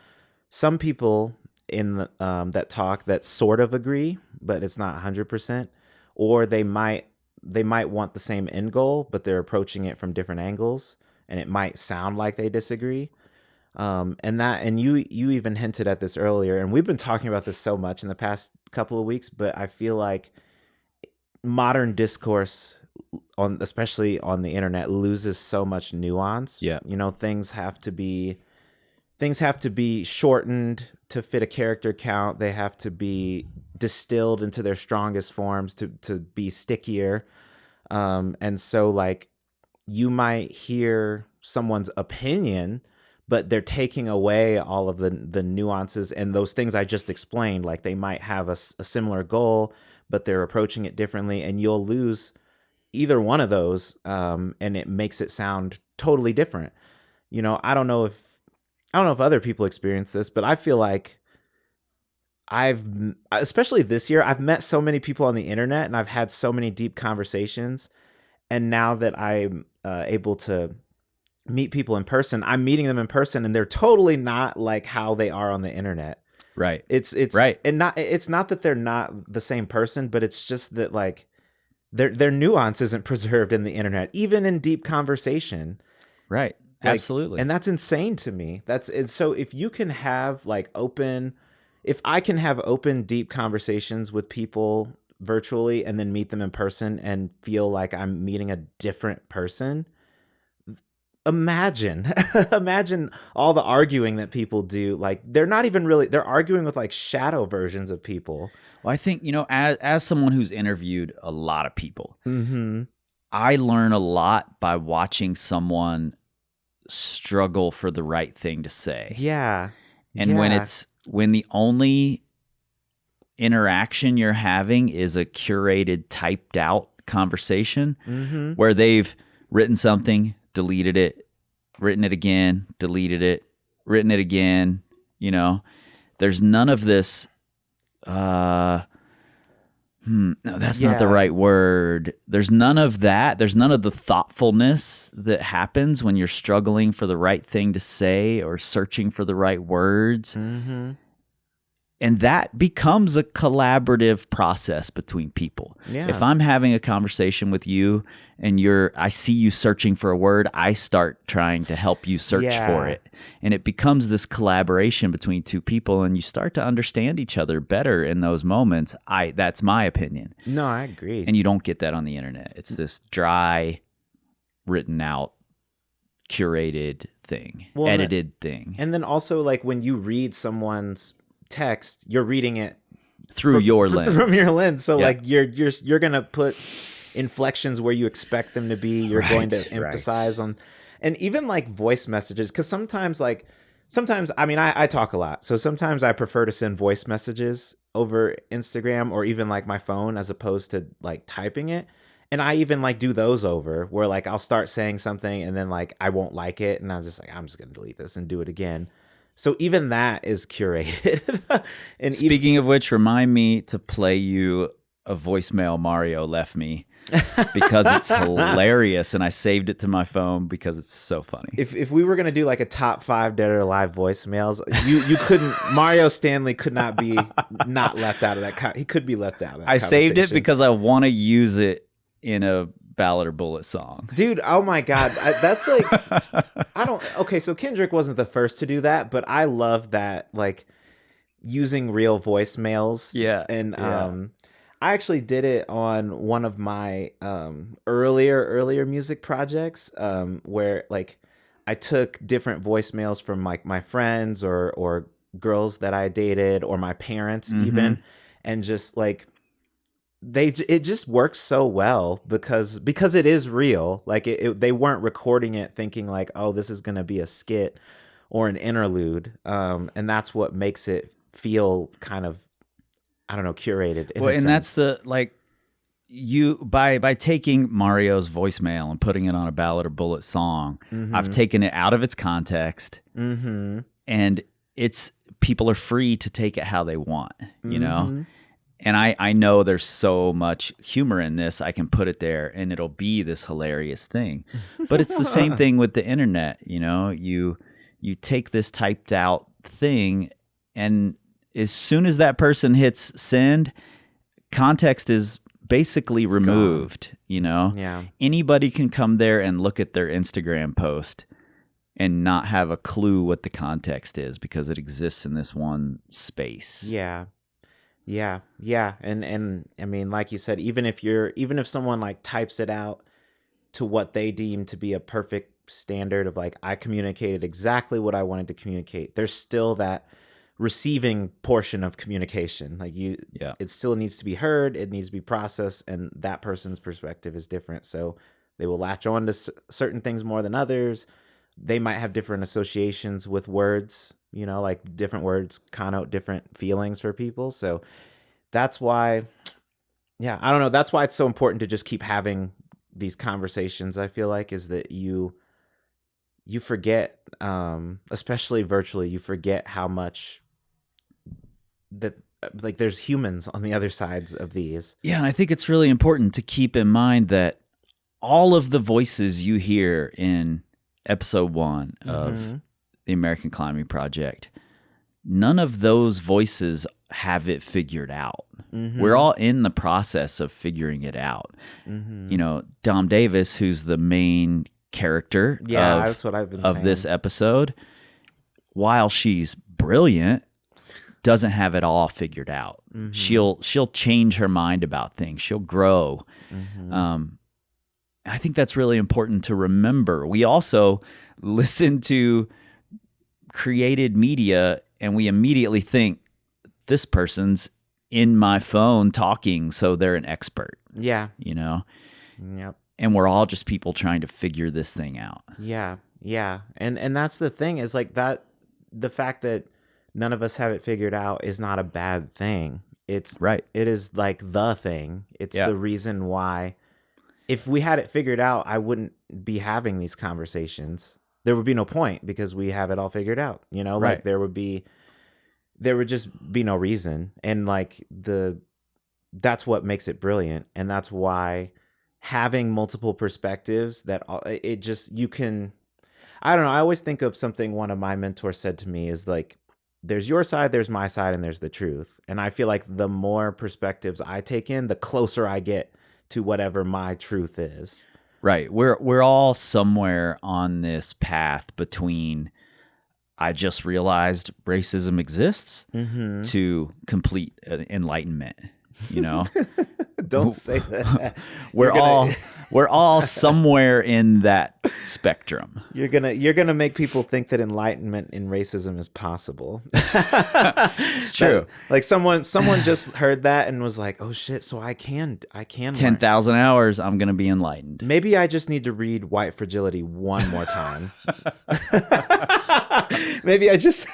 some people in the, that talk that sort of agree, but it's not 100%, or they might want the same end goal, but they're approaching it from different angles, and it might sound like they disagree. And you even hinted at this earlier, and we've been talking about this so much in the past couple of weeks, but I feel like modern discourse especially on the internet, loses so much nuance. Yeah. You know, things have to be shortened to fit a character count. They have to be distilled into their strongest forms to be stickier. And so like you might hear someone's opinion, but they're taking away all of the nuances and those things I just explained. Like they might have a similar goal, but they're approaching it differently, and you'll lose either one of those, and it makes it sound totally different. You know, I don't know if other people experience this, but I feel like especially this year, I've met so many people on the internet, and I've had so many deep conversations. And now that I'm able to meet people in person, I'm meeting them in person, and they're totally not like how they are on the internet. Right. It's right. And it's not that they're not the same person, but it's just that like their nuance isn't preserved in the internet, even in deep conversation. Right. Like, absolutely. And that's insane to me. And so if you can have like if I can have open, deep conversations with people virtually and then meet them in person and feel like I'm meeting a different person. Imagine imagine all the arguing that people do. Like they're not even really, they're arguing with like shadow versions of people. Well, I think, as someone who's interviewed a lot of people, Mm-hmm. I learn a lot by watching someone struggle for the right thing to say. Yeah. And when the only interaction you're having is a curated, typed out conversation Mm-hmm. where they've written something, deleted it, written it again, deleted it, written it again, there's none of this, no, that's not the Yeah. right word. There's none of that. There's none of the thoughtfulness that happens when you're struggling for the right thing to say or searching for the right words. Mm-hmm. And that becomes a collaborative process between people. Yeah. If I'm having a conversation with you and I see you searching for a word, I start trying to help you search for it. And it becomes this collaboration between two people, and you start to understand each other better in those moments. That's my opinion. No, I agree. And you don't get that on the internet. It's this dry, written out, curated thing, edited thing. And then also, like, when you read someone's text, you're reading it through your lens. From your lens. So Yeah. like you're gonna put inflections where you expect them to be. You're going to emphasize on, and even like voice messages, because sometimes I mean I talk a lot, so sometimes I prefer to send voice messages over Instagram or even like my phone as opposed to like typing it. And I even like do those over where like I'll start saying something and then like I won't like it and I'm just gonna delete this and do it again. So even that is curated. And speaking of which, remind me to play you a voicemail Mario left me because it's hilarious, and I saved it to my phone because it's so funny. If we were gonna do like a top 5 Dead or Alive voicemails, you couldn't. Mario Stanley could not be not left out of that. He could be left out of that. I saved it conversation. because I want to use it in a Ballad or Bullet song. Dude, oh my God. That's like, okay, so Kendrick wasn't the first to do that, but I love that, like, using real voicemails. Yeah. And I actually did it on one of my earlier music projects, where, like, I took different voicemails from, like, my friends or girls that I dated or my parents even, and just, like, it just works so well because it is real. Like they weren't recording it thinking like, oh, this is going to be a skit or an interlude. And that's what makes it feel kind of, I don't know, curated. Well, and that's the, like, you by taking Mario's voicemail and putting it on a Ballad or Bullet song, I've taken it out of its context, and people are free to take it how they want, you know? And I know there's so much humor in this. I can put it there and it'll be this hilarious thing. But it's the same thing with the internet, you know? You take this typed out thing, and as soon as that person hits send, context is basically removed, gone. You know? Yeah. Anybody can come there and look at their Instagram post and not have a clue what the context is because it exists in this one space. Yeah. And I mean, like you said, even if someone like types it out to what they deem to be a perfect standard of like, I communicated exactly what I wanted to communicate, there's still that receiving portion of communication. Like it still needs to be heard, it needs to be processed, and that person's perspective is different. So they will latch on to certain things more than others. They might have different associations with words, you know, like different words connote different feelings for people. So that's why, I don't know. That's why it's so important to just keep having these conversations. I feel like is that you forget, especially virtually, you forget how much that like there's humans on the other sides of these. Yeah. And I think it's really important to keep in mind that all of the voices you hear in episode 1 of the American Climbing Project, none of those voices have it figured out. We're all in the process of figuring it out. You know, Dom Davis, who's the main character that's what I've been of saying. This episode, while she's brilliant, doesn't have it all figured out. She'll change her mind about things. She'll grow. I think that's really important to remember. We also listen to created media and we immediately think this person's in my phone talking, so they're an expert. Yeah. You know? Yep. And we're all just people trying to figure this thing out. Yeah. Yeah. And that's the thing is like that, the fact that none of us have it figured out is not a bad thing. It's right. It is like the thing. It's Yeah. the reason why. If we had it figured out, I wouldn't be having these conversations. There would be no point because we have it all figured out. You know, Right. like there would just be no reason. And like that's what makes it brilliant. And that's why having multiple perspectives it just, you can, I don't know. I always think of something one of my mentors said to me is like, there's your side, there's my side, and there's the truth. And I feel like the more perspectives I take in, the closer I get to whatever my truth is. Right. We're all somewhere on this path between I just realized racism exists to complete enlightenment, you know? Don't say that. We're all somewhere in that spectrum. You're gonna make people think that enlightenment in racism is possible. It's true. Like someone just heard that and was like, "Oh shit!" So I can 10,000 hours, I'm gonna be enlightened. Maybe I just need to read White Fragility one more time. Maybe I just.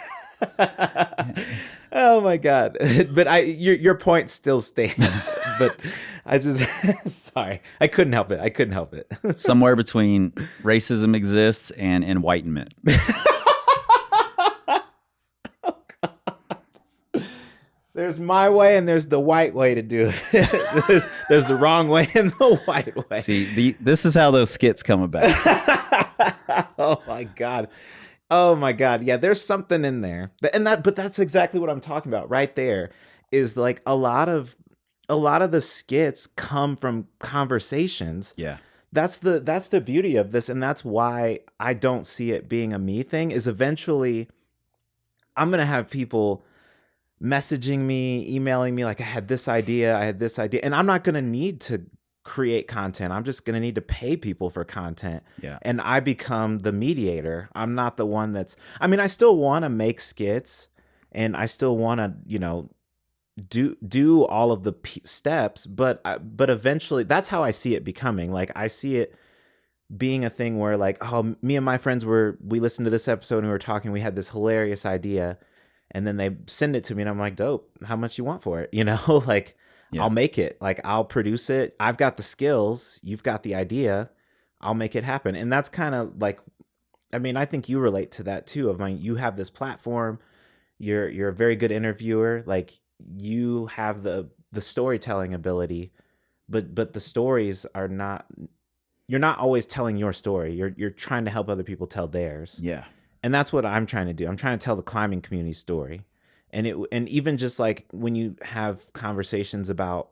Oh my God! But your point still stands. But I just sorry, I couldn't help it. Somewhere between racism exists and enlightenment. There's my way and there's the white way to do it. There's the wrong way and the white way. See, this is how those skits come about. Oh my God. Oh my God. Yeah, there's something in there. But that's exactly what I'm talking about right there is like a lot of the skits come from conversations. Yeah. That's the beauty of this. And that's why I don't see it being a me thing is eventually I'm going to have people messaging me, emailing me like I had this idea. And I'm not going to need to create content. I'm just going to need to pay people for content. Yeah. And I become the mediator. I'm not the one I still want to make skits and I still want to, do all of the steps, but eventually that's how I see it becoming. Like I see it being a thing where like, oh, me and my friends we listened to this episode and we were talking, we had this hilarious idea and then they send it to me and I'm like, dope, how much you want for it? Like yeah. I'll make it, like I'll produce it. I've got the skills. You've got the idea. I'll make it happen. And that's kind of like, I think you relate to that too. You have this platform, you're a very good interviewer. Like you have the storytelling ability, but the stories are not, you're not always telling your story. You're trying to help other people tell theirs. Yeah. And that's what I'm trying to do. I'm trying to tell the climbing community story. And even just like when you have conversations about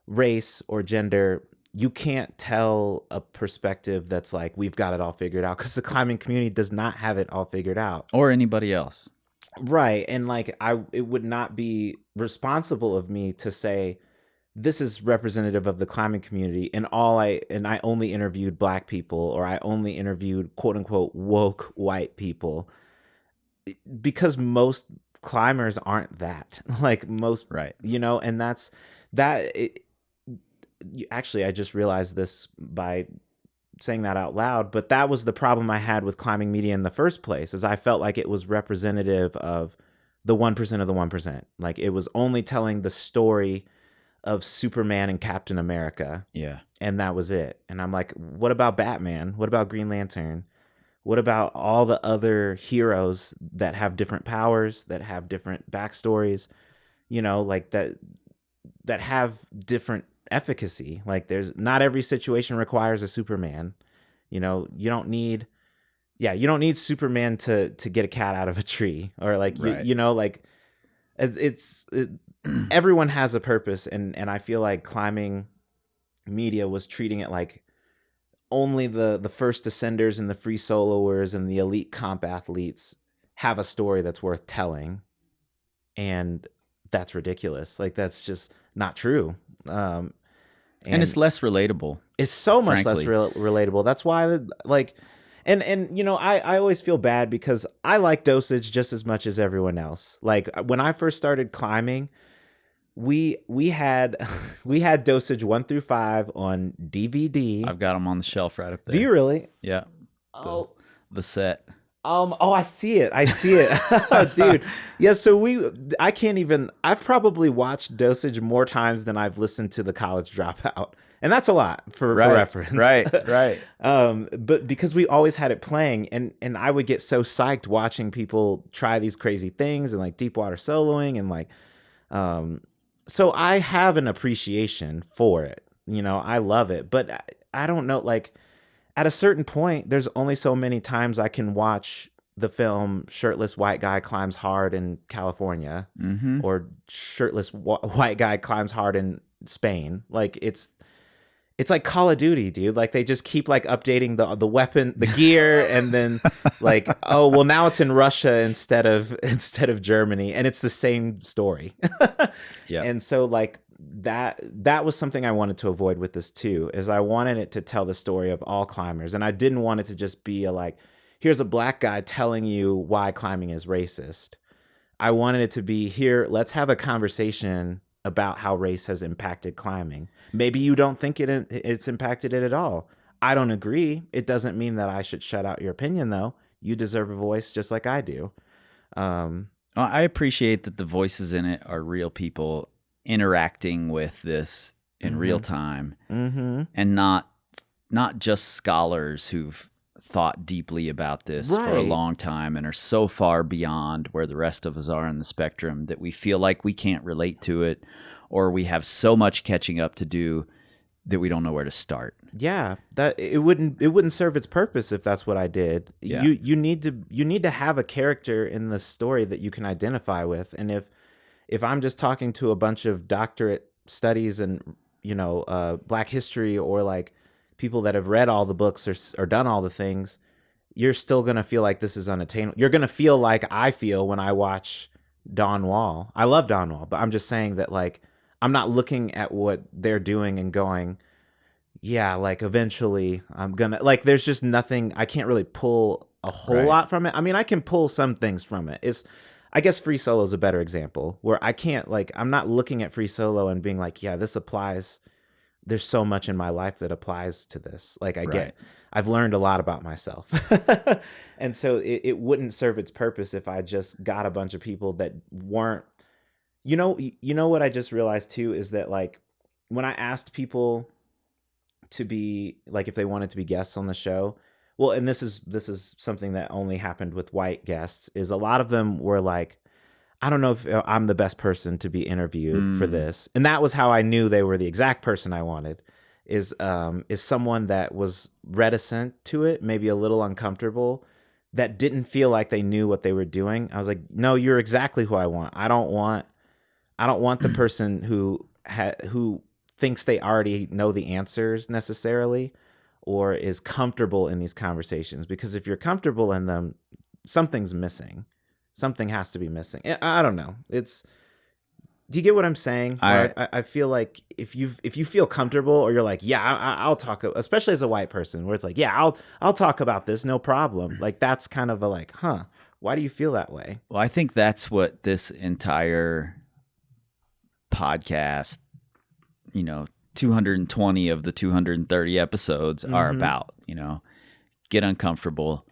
race or gender, you can't tell a perspective that's like, we've got it all figured out, because the climbing community does not have it all figured out. Or anybody else. Right. And like, it would not be responsible of me to say, this is representative of the climbing community and I only interviewed Black people, or I only interviewed quote unquote woke white people, because most climbers aren't that. Like most, right. And that's actually, I just realized this by saying that out loud, but that was the problem I had with climbing media in the first place, is I felt like it was representative of the 1% of the 1%. Like it was only telling the story of Superman and Captain America. Yeah. And that was it. And I'm like, what about Batman? What about Green Lantern? What about all the other heroes that have different powers, that have different backstories, like that have different efficacy? Like there's not every situation requires a Superman. You don't need Superman to get a cat out of a tree, or like, right. Like everyone has a purpose. And I feel like climbing media was treating it like only the first ascenders and the free soloers and the elite comp athletes have a story that's worth telling. and that's ridiculous. Like that's just not true. And it's less relatable. It's so much frankly. less relatable. That's why, like, and you know, I always feel bad because I like Dosage just as much as everyone else. Like when I first started climbing, we had we had Dosage 1 through 5 on DVD. I've got them on the shelf right up there. Do you really? Yeah. Oh. The set. Oh, I see it. Dude. Yeah, so I've probably watched Dosage more times than I've listened to The College Dropout. And that's a lot for reference. Right. But because we always had it playing, and I would get so psyched watching people try these crazy things and like deep water soloing and like, so I have an appreciation for it. You know, I love it, but I don't know, like, at a certain point, there's only so many times I can watch the film Shirtless White Guy Climbs Hard in California or Shirtless White Guy Climbs Hard in Spain. Like it's like Call of Duty, dude. Like they just keep like updating the weapon, the gear, and then like, oh, well now it's in Russia instead of Germany, and it's the same story. Yeah. And so like that was something I wanted to avoid with this too, is I wanted it to tell the story of all climbers, and I didn't want it to just be like, here's a black guy telling you why climbing is racist. I wanted it to be, here, let's have a conversation about how race has impacted climbing. Maybe you don't think it's impacted it at all. I don't agree. It doesn't mean that I should shut out your opinion though. You deserve a voice just like I do. I appreciate that the voices in it are real people interacting with this in real time, and not just scholars who've thought deeply about this for a long time and are so far beyond where the rest of us are in the spectrum that we feel like we can't relate to it, or we have so much catching up to do that we don't know where to start. Yeah, that it wouldn't serve its purpose if that's what I did. Yeah. You need to have a character in the story that you can identify with, and if I'm just talking to a bunch of doctorate studies and, you know, Black history, or like people that have read all the books or done all the things, you're still going to feel like this is unattainable. You're going to feel like I feel when I watch Dawn Wall. I love Dawn Wall, but I'm just saying that, like, I'm not looking at what they're doing and going, yeah, like eventually I'm going to, like, there's just nothing, I can't really pull a whole lot from it. I mean, I can pull some things from it. I guess Free Solo is a better example, where I can't, like, I'm not looking at Free Solo and being like, yeah, this applies. There's so much in my life that applies to this. Like I've learned a lot about myself. And so it wouldn't serve its purpose if I just got a bunch of people that weren't, you know what I just realized too, is that like when I asked people to be like, if they wanted to be guests on the show, well, and this is something that only happened with white guests, is a lot of them were like, I don't know if I'm the best person to be interviewed for this. And that was how I knew they were the exact person I wanted, is someone that was reticent to it, maybe a little uncomfortable, that didn't feel like they knew what they were doing. I was like, no, you're exactly who I want. I don't want the person who thinks they already know the answers necessarily, or is comfortable in these conversations, because if you're comfortable in them, something's missing. Something has to be missing. I don't know. Do you get what I'm saying? I feel like if you feel comfortable, or you're like, yeah, I'll talk, especially as a white person, where it's like, yeah, I'll talk about this, no problem. Like that's kind of a like, huh? Why do you feel that way? Well, I think that's what this entire podcast, 220 of the 230 episodes are about. Get uncomfortable,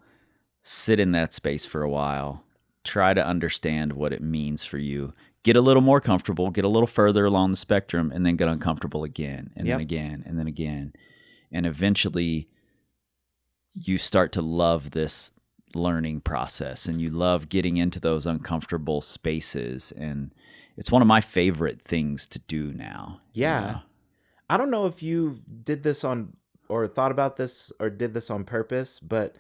sit in that space for a while. Try to understand what it means for you. Get a little more comfortable, get a little further along the spectrum, and then get uncomfortable again, and then again, and then again. And eventually you start to love this learning process, and you love getting into those uncomfortable spaces. And it's one of my favorite things to do now. Yeah. I don't know if you did this or thought about this or did this on purpose, but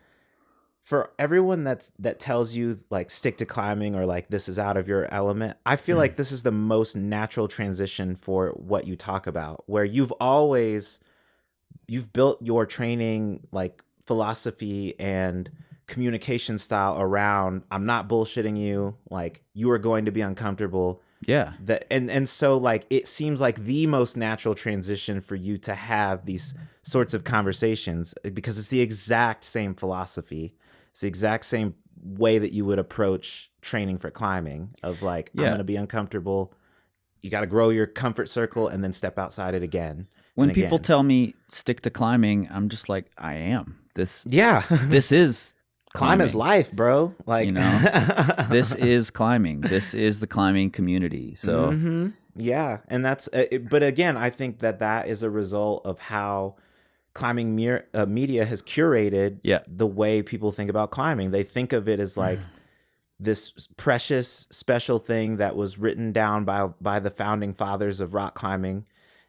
for everyone that tells you like stick to climbing, or like this is out of your element, I feel like this is the most natural transition for what you talk about, where you've built your training like philosophy and communication style around, I'm not bullshitting you, like you are going to be uncomfortable. Yeah. And so like it seems like the most natural transition for you to have these sorts of conversations, because it's the exact same philosophy. It's the exact same way that you would approach training for climbing, of like, I'm Yeah. going to be uncomfortable. You got to grow your comfort circle and then step outside it again. When and people again. tell me stick to climbing, I'm just like, I am. This this is climb is climbing. life, bro. Like, You know, this is climbing. This is the climbing community. So yeah. And that's, but again, I think that is a result of how climbing media has curated the way people think about climbing. They think of it as like this precious, special thing that was written down by the founding fathers of rock climbing,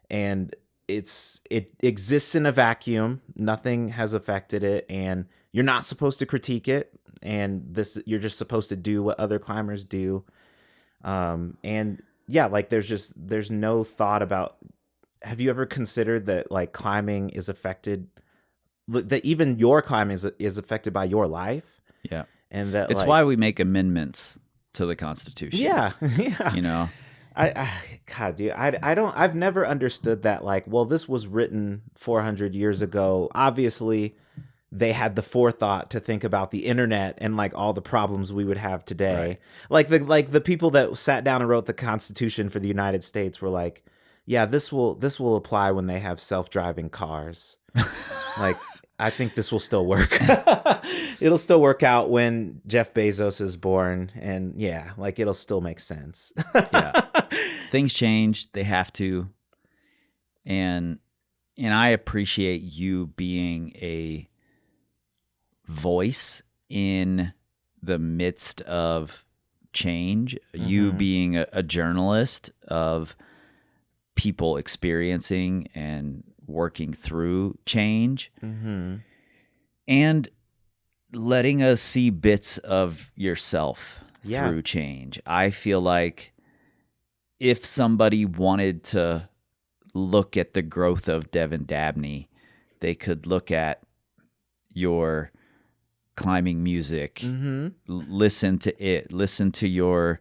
and it exists in a vacuum. Nothing has affected it, and you're not supposed to critique it. And you're just supposed to do what other climbers do. And yeah, like there's no thought about. Have you ever considered that like climbing is affected, that even your climbing is affected by your life? yeah, and that it's like, why we make amendments to the Constitution. Yeah, yeah. You know, God, dude, I've never understood that. Like, well, this was written 400 years ago. Obviously, they had the forethought to think about the internet and like all the problems we would have today. Right. Like the people that sat down and wrote the Constitution for the United States were like, yeah, this will apply when they have self-driving cars. Like, I think this will still work. It'll still work out when Jeff Bezos is born, and yeah, like it'll still make sense. Yeah. Things change, they have to. And I appreciate you being a voice in the midst of change, you being a journalist of people experiencing and working through change, and letting us see bits of yourself through change. I feel like if somebody wanted to look at the growth of Devin Dabney, they could look at your climbing music, listen to it, listen to your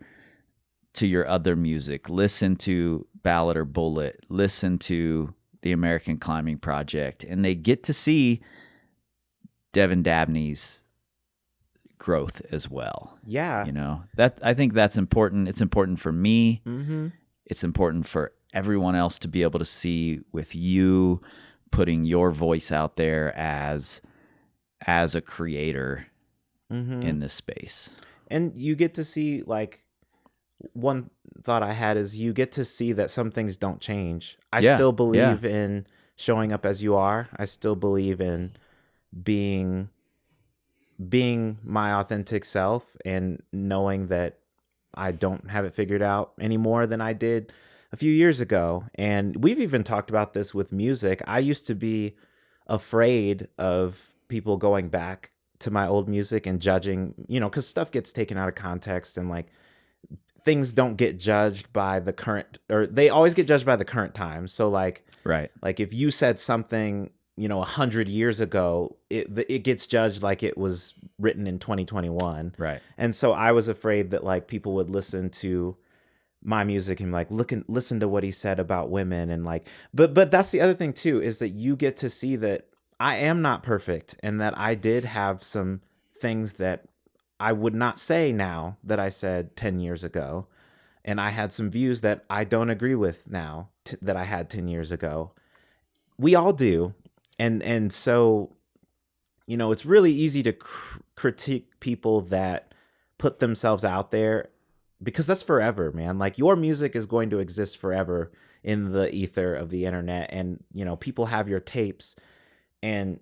other music, listen to Ballad or Bullet, listen to the American Climbing Project, and they get to see Devin Dabney's growth as well. Yeah. You know, that I think that's important. It's important for me. It's important for everyone else to be able to see, with you putting your voice out there as a creator in this space. And you get to see, like, one thought I had is you get to see that some things don't change. I still believe in showing up as you are. I still believe in being my authentic self, and knowing that I don't have it figured out any more than I did a few years ago. And we've even talked about this with music. I used to be afraid of people going back to my old music and judging, you know, because stuff gets taken out of context, and like things don't get judged by the current, or they always get judged by the current time. So like if you said something, you know, 100 years ago, it gets judged like it was written in 2021. Right. And so I was afraid that like people would listen to my music and like listen to what he said about women, and like, but that's the other thing too, is that you get to see that I am not perfect, and that I did have some things that I would not say now that I said 10 years ago. And I had some views that I don't agree with now that I had 10 years ago. We all do. And so, you know, it's really easy to critique people that put themselves out there, because that's forever, man. Like, your music is going to exist forever in the ether of the internet. And, you know, people have your tapes, and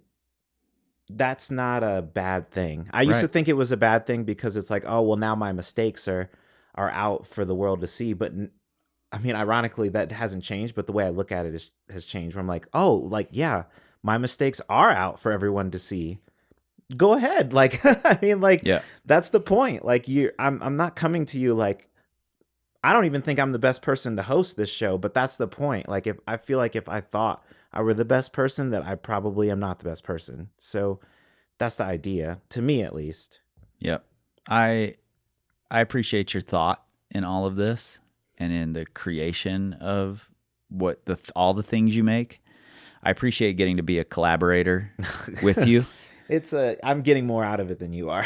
that's not a bad thing. I used to think it was a bad thing, because it's like, oh, well, now my mistakes are out for the world to see. But I mean, ironically, that hasn't changed, but the way I look at it has changed, where I'm like, oh, like, yeah, my mistakes are out for everyone to see. Go ahead. Like, I mean, like, that's the point. Like, I'm not coming to you like, I don't even think I'm the best person to host this show, but that's the point. Like, if I feel like if I thought I were the best person, that I probably am not the best person. So That's the idea, to me at least. Yep. I appreciate your thought in all of this and in the creation of all the things you make. I appreciate getting to be a collaborator with you. I'm getting more out of it than you are.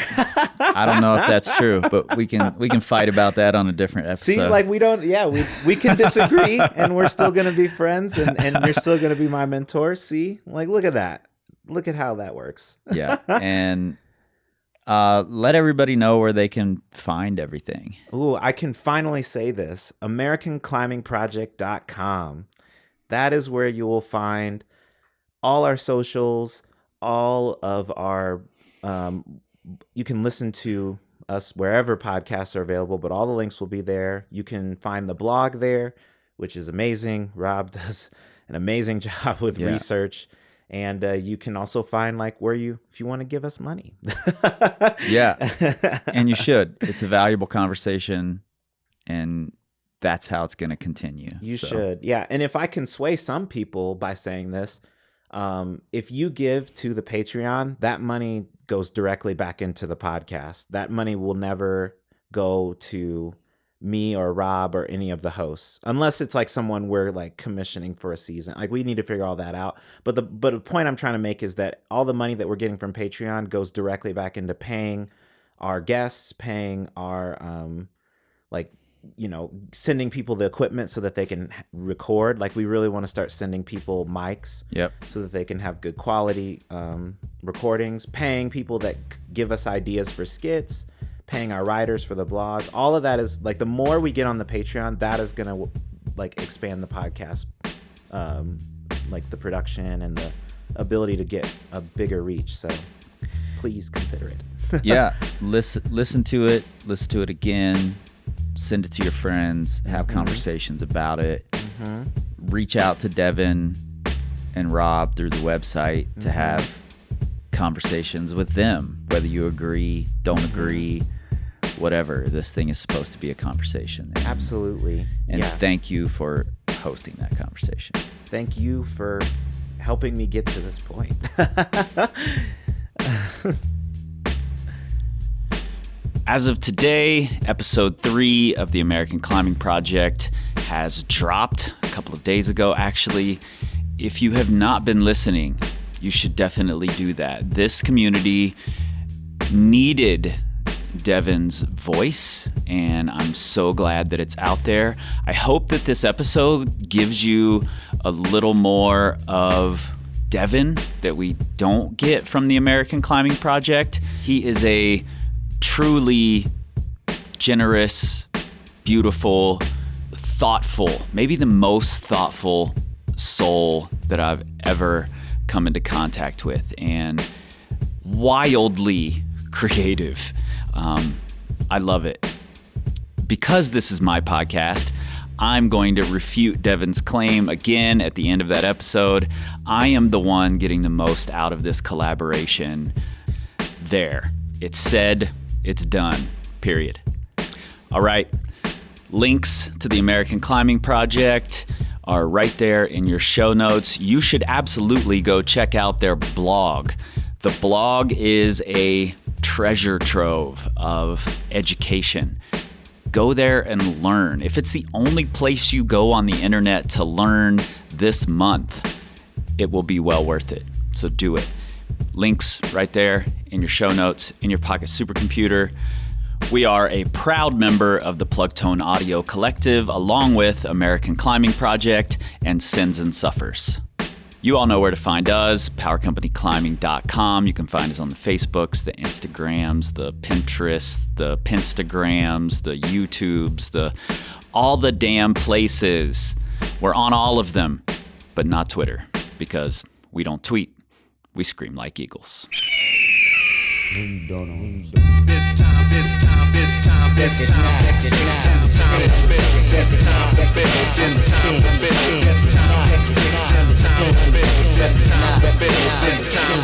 I don't know if that's true, but we can fight about that on a different episode. See, like we can disagree and we're still going to be friends and you're still going to be my mentor. See, like, look at that. Look at how that works. Yeah. And let everybody know where they can find everything. Ooh, I can finally say this. AmericanClimbingProject.com. That is where you will find all our socials, all of our, you can listen to us wherever podcasts are available, but all the links will be there. You can find the blog there, which is amazing. Rob does an amazing job with research. And you can also find like if you want to give us money. Yeah. And you should. It's a valuable conversation, and that's how it's going to continue. You should. Yeah. And if I can sway some people by saying this, if you give to the Patreon, that money goes directly back into the podcast. That money will never go to me or Rob or any of the hosts, unless it's like someone we're like commissioning for a season. Like, we need to figure all that out. But the point I'm trying to make is that all the money that we're getting from Patreon goes directly back into paying our guests, paying our sending people the equipment so that they can record. Like, we really want to start sending people mics, so that they can have good quality recordings, paying people that give us ideas for skits, paying our writers for the blog. All of that is like, the more we get on the Patreon, that is going to like expand the podcast, like the production and the ability to get a bigger reach. So please consider it. Yeah. Listen to it again. Send it to your friends, have conversations about it. Reach out to Devin and Rob through the website to have conversations with them, whether you agree, don't agree, whatever. This thing is supposed to be a conversation. Absolutely. And thank you for hosting that conversation. Thank you for helping me get to this point. As of today, episode 3 of the American Climbing Project has dropped a couple of days ago, actually. If you have not been listening, you should definitely do that. This community needed Devin's voice, and I'm so glad that it's out there. I hope that this episode gives you a little more of Devin that we don't get from the American Climbing Project. He is a truly generous, beautiful, thoughtful, maybe the most thoughtful soul that I've ever come into contact with, and wildly creative. I love it. Because this is my podcast, I'm going to refute Devin's claim again at the end of that episode. I am the one getting the most out of this collaboration. There. It's said. It's done. Period. All right. Links to the American Climbing Project are right there in your show notes. You should absolutely go check out their blog. The blog is a treasure trove of education. Go there and learn. If it's the only place you go on the internet to learn this month, it will be well worth it. So do it. Links right there in your show notes, in your pocket supercomputer. We are a proud member of the Plugtone Audio Collective, along with American Climbing Project and Sins and Suffers. You all know where to find us, powercompanyclimbing.com. You can find us on the Facebooks, the Instagrams, the Pinterests, the Pinstagrams, the YouTubes, all the damn places. We're on all of them, but not Twitter, because we don't tweet. We scream like eagles. Maybe don't know. This time, this time, this time, this time, this time, this time, this time, this time, this time, this time, this time, this time, this time, this time,